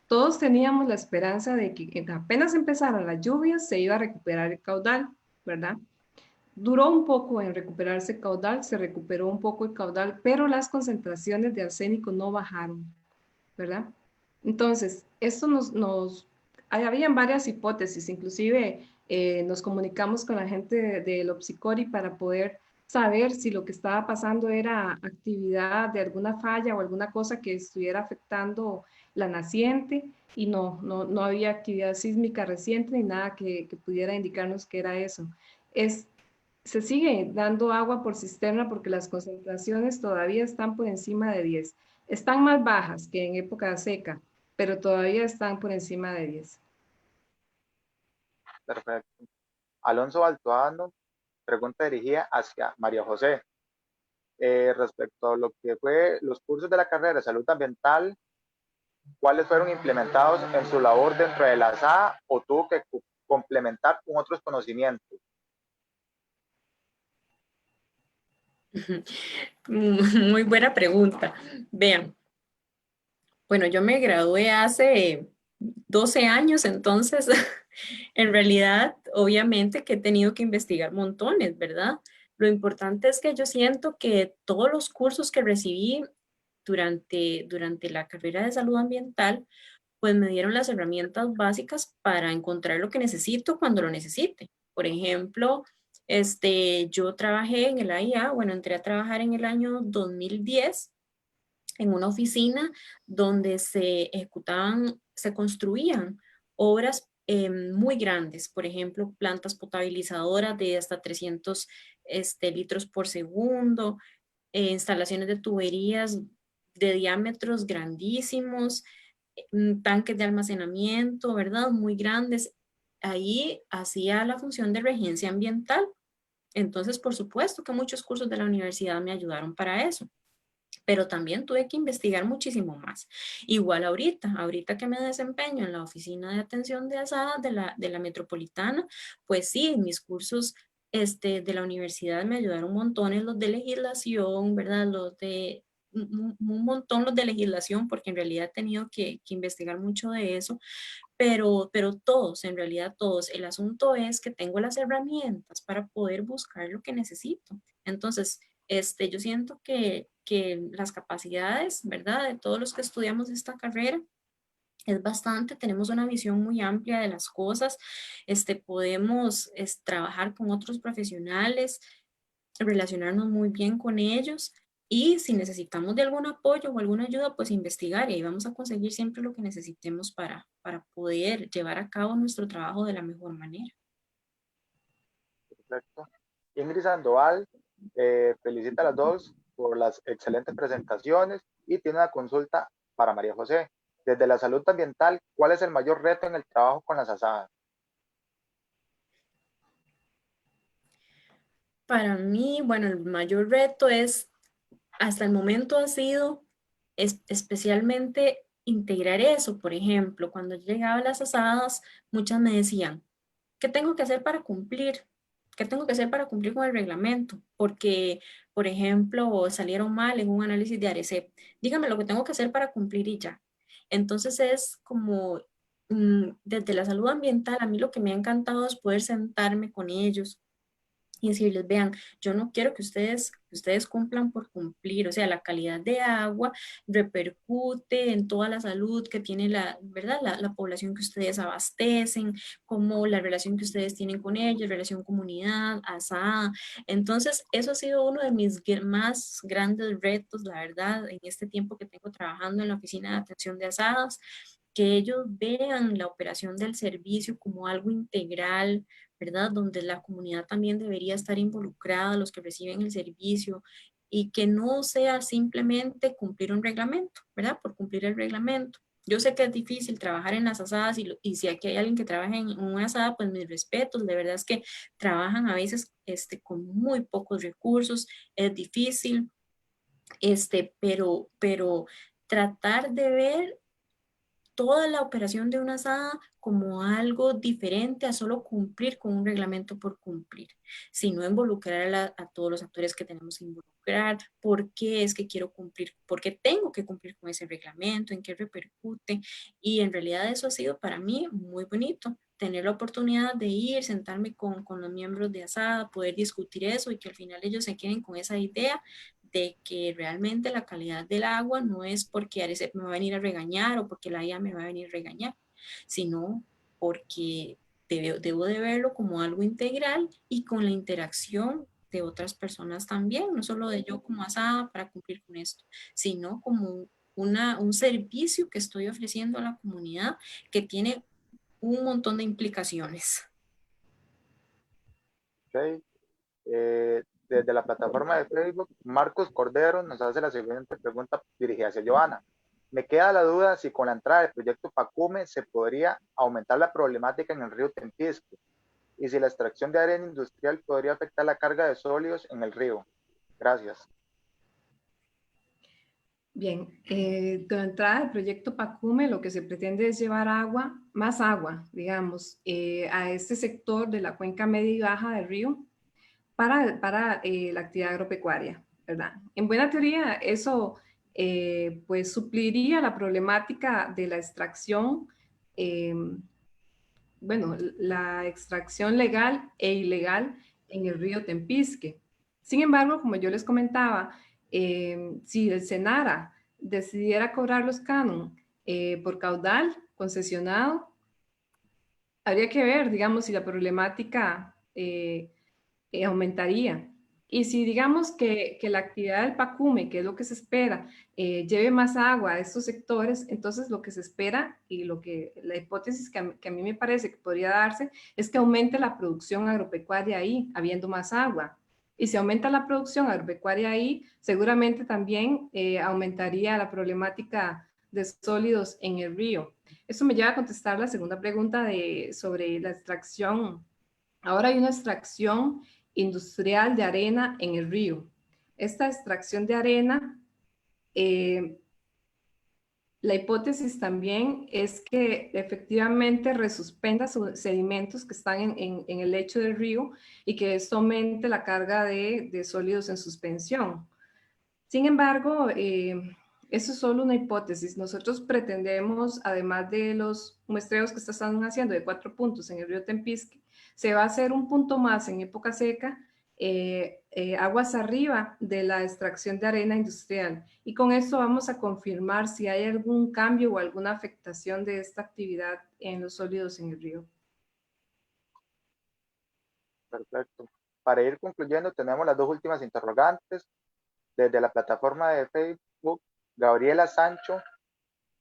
todos teníamos la esperanza de que apenas empezaran las lluvias se iba a recuperar el caudal, ¿verdad? Duró un poco en recuperarse el caudal, se recuperó un poco el caudal, pero las concentraciones de arsénico no bajaron, ¿verdad? Entonces, esto habían varias hipótesis, inclusive nos comunicamos con la gente del Opsicori para poder saber si lo que estaba pasando era actividad de alguna falla o alguna cosa que estuviera afectando la naciente y no había actividad sísmica reciente ni nada que pudiera indicarnos que era eso. Se sigue dando agua por cisterna porque las concentraciones todavía están por encima de 10. Están más bajas que en época seca, pero todavía están por encima de 10. Perfecto. Alonso Baltoano, pregunta dirigida hacia María José. Respecto a lo que fue los cursos de la carrera de salud ambiental, ¿cuáles fueron implementados en su labor dentro de la ASA o tuvo que complementar con otros conocimientos? Muy buena pregunta. Vean, bueno, yo me gradué hace 12 años, entonces en realidad obviamente que he tenido que investigar montones, ¿verdad? Lo importante es que yo siento que todos los cursos que recibí durante la carrera de salud ambiental, pues me dieron las herramientas básicas para encontrar lo que necesito cuando lo necesite. Por ejemplo, yo trabajé en el AIA, bueno, entré a trabajar en el año 2010 en una oficina donde se ejecutaban, se construían obras muy grandes, por ejemplo, plantas potabilizadoras de hasta 300 litros por segundo, instalaciones de tuberías de diámetros grandísimos, tanques de almacenamiento, ¿verdad? Muy grandes. Ahí hacía la función de regencia ambiental. Entonces, por supuesto que muchos cursos de la universidad me ayudaron para eso, pero también tuve que investigar muchísimo más. Igual ahorita que me desempeño en la oficina de atención de asadas de la metropolitana, pues sí, mis cursos de la universidad me ayudaron un montón en los de legislación, ¿verdad? Un montón los de legislación, porque en realidad he tenido que investigar mucho de eso, pero todos, en realidad todos. El asunto es que tengo las herramientas para poder buscar lo que necesito. Entonces, yo siento que las capacidades, ¿verdad? De todos los que estudiamos esta carrera es bastante, tenemos una visión muy amplia de las cosas, podemos trabajar con otros profesionales, relacionarnos muy bien con ellos y si necesitamos de algún apoyo o alguna ayuda, pues investigar y ahí vamos a conseguir siempre lo que necesitemos para poder llevar a cabo nuestro trabajo de la mejor manera. Perfecto. Ingrid Sandoval felicita a las dos por las excelentes presentaciones Y tiene una consulta para María José. Desde la salud ambiental, ¿cuál es el mayor reto en el trabajo con las asadas? Para mí, bueno, el mayor reto es, hasta el momento ha sido especialmente integrar eso. Por ejemplo, cuando yo llegaba a las asadas, muchas me decían, ¿qué tengo que hacer para cumplir? ¿Qué tengo que hacer para cumplir con el reglamento? Porque, por ejemplo, salieron mal en un análisis de ARECEP. Dígame lo que tengo que hacer para cumplir y ya. Entonces es como, desde la salud ambiental, a mí lo que me ha encantado es poder sentarme con ellos y decirles, vean, yo no quiero que ustedes cumplan por cumplir, o sea, la calidad de agua repercute en toda la salud que tiene la, ¿verdad? La población que ustedes abastecen, como la relación que ustedes tienen con ellos, relación comunidad, asada. Entonces, eso ha sido uno de mis más grandes retos, la verdad, en este tiempo que tengo trabajando en la oficina de atención de asadas, que ellos vean la operación del servicio como algo integral, ¿verdad? Donde la comunidad también debería estar involucrada, los que reciben el servicio, y que no sea simplemente cumplir un reglamento, ¿verdad? Por cumplir el reglamento. Yo sé que es difícil trabajar en las asadas y si aquí hay alguien que trabaja en una asada, pues mis respetos, de verdad es que trabajan a veces con muy pocos recursos, es difícil, pero tratar de ver toda la operación de una asada como algo diferente a solo cumplir con un reglamento por cumplir, sino involucrar a todos los actores que tenemos que involucrar, por qué es que quiero cumplir, por qué tengo que cumplir con ese reglamento, en qué repercute, y en realidad eso ha sido para mí muy bonito, tener la oportunidad de ir, sentarme con los miembros de asada, poder discutir eso y que al final ellos se queden con esa idea de que realmente la calidad del agua no es porque ARECEP me va a venir a regañar o porque la IA me va a venir a regañar, sino porque debo de verlo como algo integral y con la interacción de otras personas también, no solo de yo como asada para cumplir con esto, sino como un servicio que estoy ofreciendo a la comunidad que tiene un montón de implicaciones. ¿Ok? Desde la plataforma de Facebook, Marcos Cordero nos hace la siguiente pregunta dirigida hacia Joana. Me queda la duda si con la entrada del proyecto Pacume se podría aumentar la problemática en el río Tempisque y si la extracción de arena industrial podría afectar la carga de sólidos en el río. Gracias. Bien, con la entrada del proyecto Pacume, lo que se pretende es llevar agua, más agua, digamos, a este sector de la cuenca media y baja del río para la actividad agropecuaria, ¿verdad? En buena teoría, eso pues supliría la problemática de la extracción, eh, bueno, la extracción legal e ilegal en el río Tempisque. Sin embargo, como yo les comentaba, si el Senara decidiera cobrar los canon por caudal concesionado, habría que ver, digamos, si la problemática aumentaría. Y si digamos que la actividad del Pacume, que es lo que se espera, lleve más agua a estos sectores, entonces lo que se espera y la hipótesis que a mí me parece que podría darse es que aumente la producción agropecuaria ahí, habiendo más agua. Y si aumenta la producción agropecuaria ahí, seguramente también aumentaría la problemática de sólidos en el río. Eso me lleva a contestar la segunda pregunta sobre la extracción. Ahora hay una extracción industrial de arena en el río. Esta extracción de arena, la hipótesis también es que efectivamente resuspenda sedimentos que están en el lecho del río y que esto aumente la carga de sólidos en suspensión. Sin embargo, eso es solo una hipótesis. Nosotros pretendemos, además de los muestreos que se están haciendo de 4 puntos en el río Tempisque, se va a hacer un punto más en época seca, aguas arriba de la extracción de arena industrial. Y con esto vamos a confirmar si hay algún cambio o alguna afectación de esta actividad en los sólidos en el río. Perfecto. Para ir concluyendo, tenemos las dos últimas interrogantes. Desde la plataforma de Facebook, Gabriela Sancho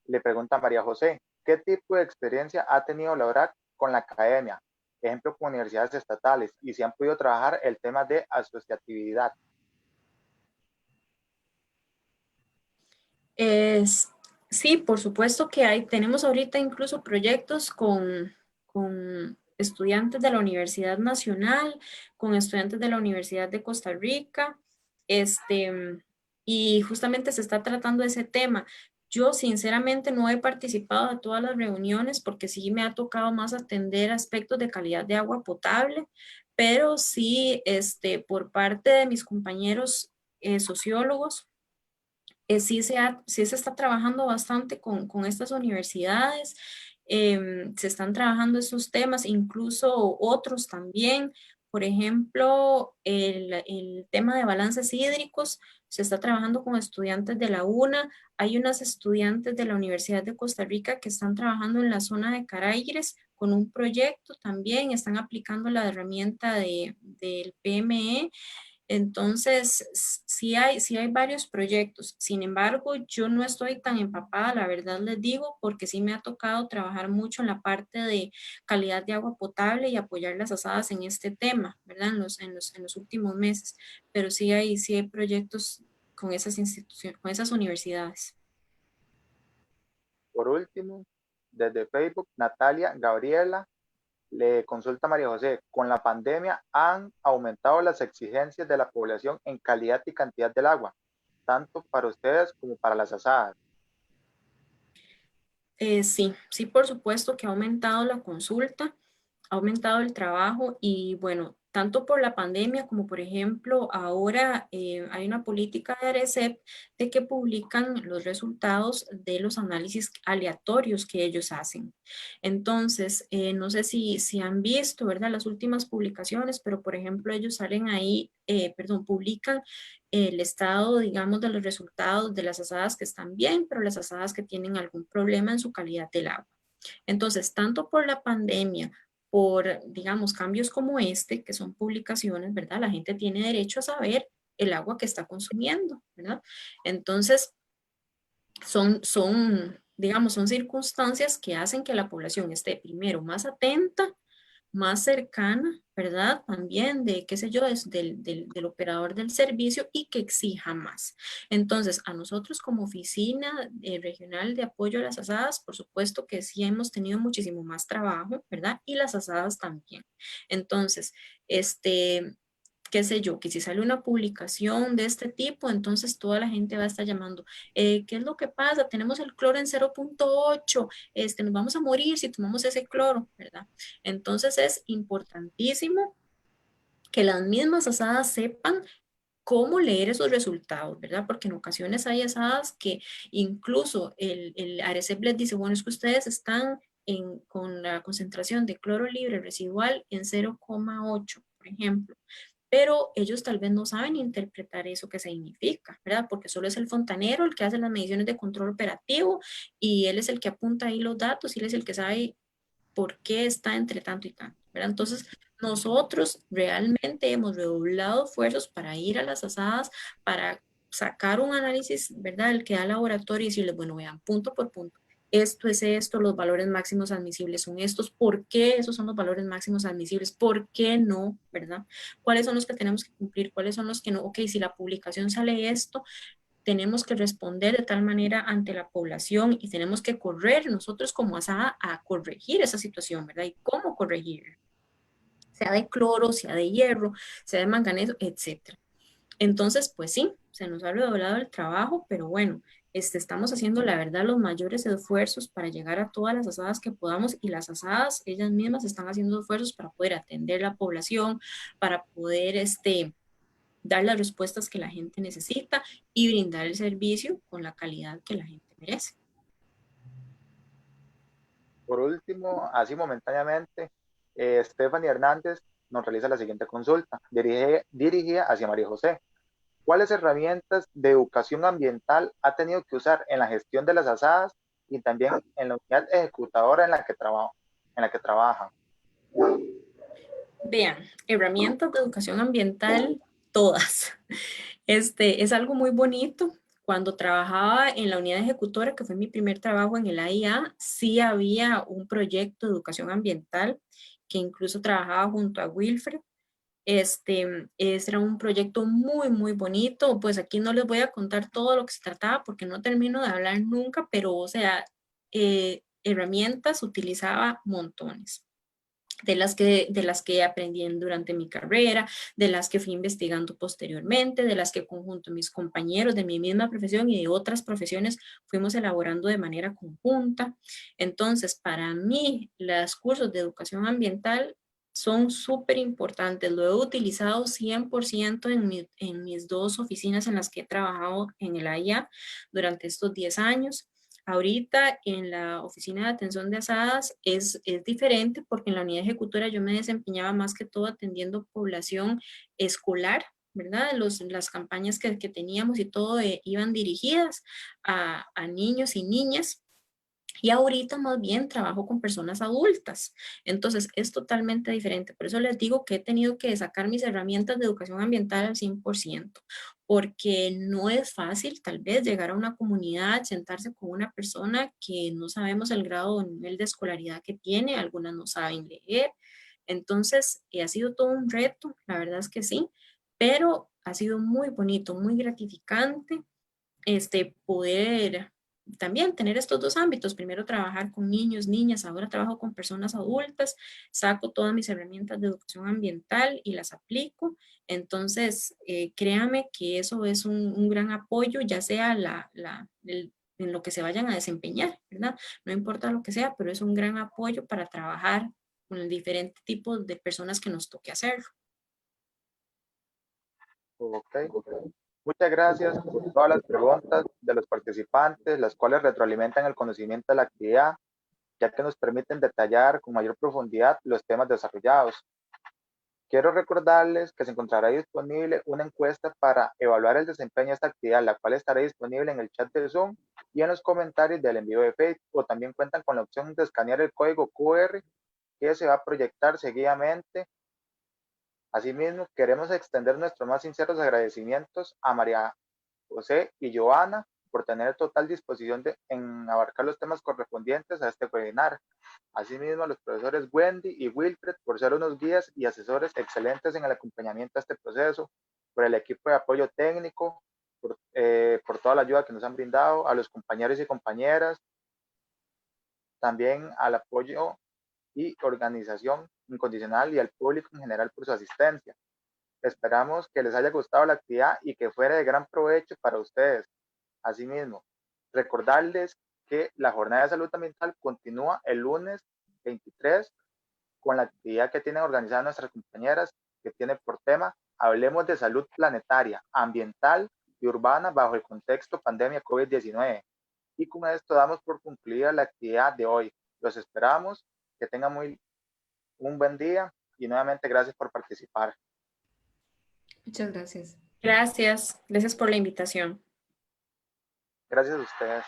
le pregunta a María José, ¿qué tipo de experiencia ha tenido laborar con la academia? Ejemplo, con universidades estatales, y si han podido trabajar el tema de asociatividad. Sí, por supuesto que tenemos ahorita incluso proyectos con estudiantes de la Universidad Nacional, con estudiantes de la Universidad de Costa Rica, y justamente se está tratando ese tema. Yo sinceramente no he participado de todas las reuniones porque sí me ha tocado más atender aspectos de calidad de agua potable, pero sí, por parte de mis compañeros sociólogos, sí se está trabajando bastante con estas universidades, se están trabajando esos temas, incluso otros también. Por ejemplo, el tema de balances hídricos se está trabajando con estudiantes de la UNA. Hay unas estudiantes de la Universidad de Costa Rica que están trabajando en la zona de Caraigres con un proyecto también, están aplicando la herramienta del PME. Entonces, sí hay varios proyectos. Sin embargo, yo no estoy tan empapada, la verdad les digo, porque sí me ha tocado trabajar mucho en la parte de calidad de agua potable y apoyar las asadas en este tema, ¿verdad? En los últimos meses. Pero sí hay proyectos con esas instituciones, con esas universidades. Por último, desde Facebook, Natalia Gabriela le consulta a María José, con la pandemia han aumentado las exigencias de la población en calidad y cantidad del agua, tanto para ustedes como para las asadas. Sí, por supuesto que ha aumentado la consulta, ha aumentado el trabajo y bueno, tanto por la pandemia como por ejemplo ahora hay una política de ARECEP de que publican los resultados de los análisis aleatorios que ellos hacen. Entonces, no sé si han visto, ¿verdad? Las últimas publicaciones, pero por ejemplo ellos salen ahí, publican el estado, digamos, de los resultados de las asadas que están bien, pero las asadas que tienen algún problema en su calidad del agua. Entonces, tanto por la pandemia, por, digamos, cambios como este, que son publicaciones, ¿verdad? La gente tiene derecho a saber el agua que está consumiendo, ¿verdad? Entonces, digamos, son circunstancias que hacen que la población esté primero más atenta, más cercana, ¿verdad? También de, qué sé yo, del operador del servicio y que exija más. Entonces, a nosotros como oficina regional de apoyo a las asadas, por supuesto que sí hemos tenido muchísimo más trabajo, ¿verdad? Y las asadas también. Entonces, qué sé yo, que si sale una publicación de este tipo, entonces toda la gente va a estar llamando, ¿qué es lo que pasa? Tenemos el cloro en 0.8, nos vamos a morir si tomamos ese cloro, ¿verdad? Entonces es importantísimo que las mismas asadas sepan cómo leer esos resultados, ¿verdad? Porque en ocasiones hay asadas que incluso el ARECEP les dice, bueno, es que ustedes están con la concentración de cloro libre residual en 0,8, por ejemplo, pero ellos tal vez no saben interpretar eso que significa, ¿verdad? Porque solo es el fontanero el que hace las mediciones de control operativo y él es el que apunta ahí los datos y él es el que sabe por qué está entre tanto y tanto, ¿verdad? Entonces, nosotros realmente hemos redoblado esfuerzos para ir a las asadas, para sacar un análisis, ¿verdad? El que da el laboratorio y decirles, bueno, vean, punto por punto, esto es esto, los valores máximos admisibles son estos, ¿por qué esos son los valores máximos admisibles? ¿Por qué no? ¿Verdad? ¿Cuáles son los que tenemos que cumplir? ¿Cuáles son los que no? Ok, si la publicación sale esto, tenemos que responder de tal manera ante la población y tenemos que correr nosotros como asada a corregir esa situación, ¿verdad? ¿Y cómo corregir? Sea de cloro, sea de hierro, sea de manganeso, etcétera. Entonces, pues sí, se nos ha redoblado el trabajo, pero bueno, estamos haciendo la verdad los mayores esfuerzos para llegar a todas las asadas que podamos y las asadas ellas mismas están haciendo esfuerzos para poder atender la población, para poder dar las respuestas que la gente necesita y brindar el servicio con la calidad que la gente merece. Por último, así momentáneamente, Stephanie Hernández nos realiza la siguiente consulta, dirigida hacia María José. ¿Cuáles herramientas de educación ambiental ha tenido que usar en la gestión de las asadas y también en la unidad ejecutadora en la que trabaja? Vean, herramientas de educación ambiental, todas. Es algo muy bonito. Cuando trabajaba en la unidad ejecutora, que fue mi primer trabajo en el AIA, sí había un proyecto de educación ambiental que incluso trabajaba junto a Wilfred. Era un proyecto muy, muy bonito. Pues aquí no les voy a contar todo lo que se trataba porque no termino de hablar nunca, pero o sea, herramientas utilizaba montones. De las que aprendí durante mi carrera, de las que fui investigando posteriormente, de las que conjunto mis compañeros de mi misma profesión y de otras profesiones fuimos elaborando de manera conjunta. Entonces, para mí, los cursos de educación ambiental son súper importantes. Lo he utilizado 100% en mis dos oficinas en las que he trabajado en el AIA durante estos 10 años. Ahorita en la oficina de atención de asadas es diferente porque en la unidad ejecutora yo me desempeñaba más que todo atendiendo población escolar, ¿verdad? Las campañas que teníamos y todo iban dirigidas a niños y niñas. Y ahorita más bien trabajo con personas adultas. Entonces es totalmente diferente. Por eso les digo que he tenido que sacar mis herramientas de educación ambiental al 100%, porque no es fácil tal vez llegar a una comunidad, sentarse con una persona que no sabemos el grado o nivel de escolaridad que tiene, algunas no saben leer. Entonces ha sido todo un reto, la verdad es que sí, pero ha sido muy bonito, muy gratificante poder también tener estos dos ámbitos, primero trabajar con niños, niñas, ahora trabajo con personas adultas, saco todas mis herramientas de educación ambiental y las aplico. Entonces, créame que eso es un gran apoyo, ya sea en lo que se vayan a desempeñar, ¿verdad? No importa lo que sea, pero es un gran apoyo para trabajar con el diferente tipo de personas que nos toque hacerlo. Ok. Muchas gracias por todas las preguntas de los participantes, las cuales retroalimentan el conocimiento de la actividad, ya que nos permiten detallar con mayor profundidad los temas desarrollados. Quiero recordarles que se encontrará disponible una encuesta para evaluar el desempeño de esta actividad, la cual estará disponible en el chat de Zoom y en los comentarios del envío de Facebook, o también cuentan con la opción de escanear el código QR que se va a proyectar seguidamente. Asimismo, queremos extender nuestros más sinceros agradecimientos a María José y Joana por tener total disposición en abarcar los temas correspondientes a este webinar. Asimismo, a los profesores Wendy y Wilfred por ser unos guías y asesores excelentes en el acompañamiento a este proceso, por el equipo de apoyo técnico, por toda la ayuda que nos han brindado, a los compañeros y compañeras, también al apoyo y organización incondicional y al público en general por su asistencia. Esperamos que les haya gustado la actividad y que fuera de gran provecho para ustedes. Asimismo, recordarles que la jornada de salud ambiental continúa el lunes 23 con la actividad que tienen organizada nuestras compañeras, que tiene por tema Hablemos de salud planetaria, ambiental y urbana bajo el contexto pandemia COVID-19. Y con esto damos por concluida la actividad de hoy. Los esperamos, que tengan un buen día y nuevamente gracias por participar. Muchas gracias. Gracias, gracias por la invitación. Gracias a ustedes.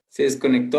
Se desconectó.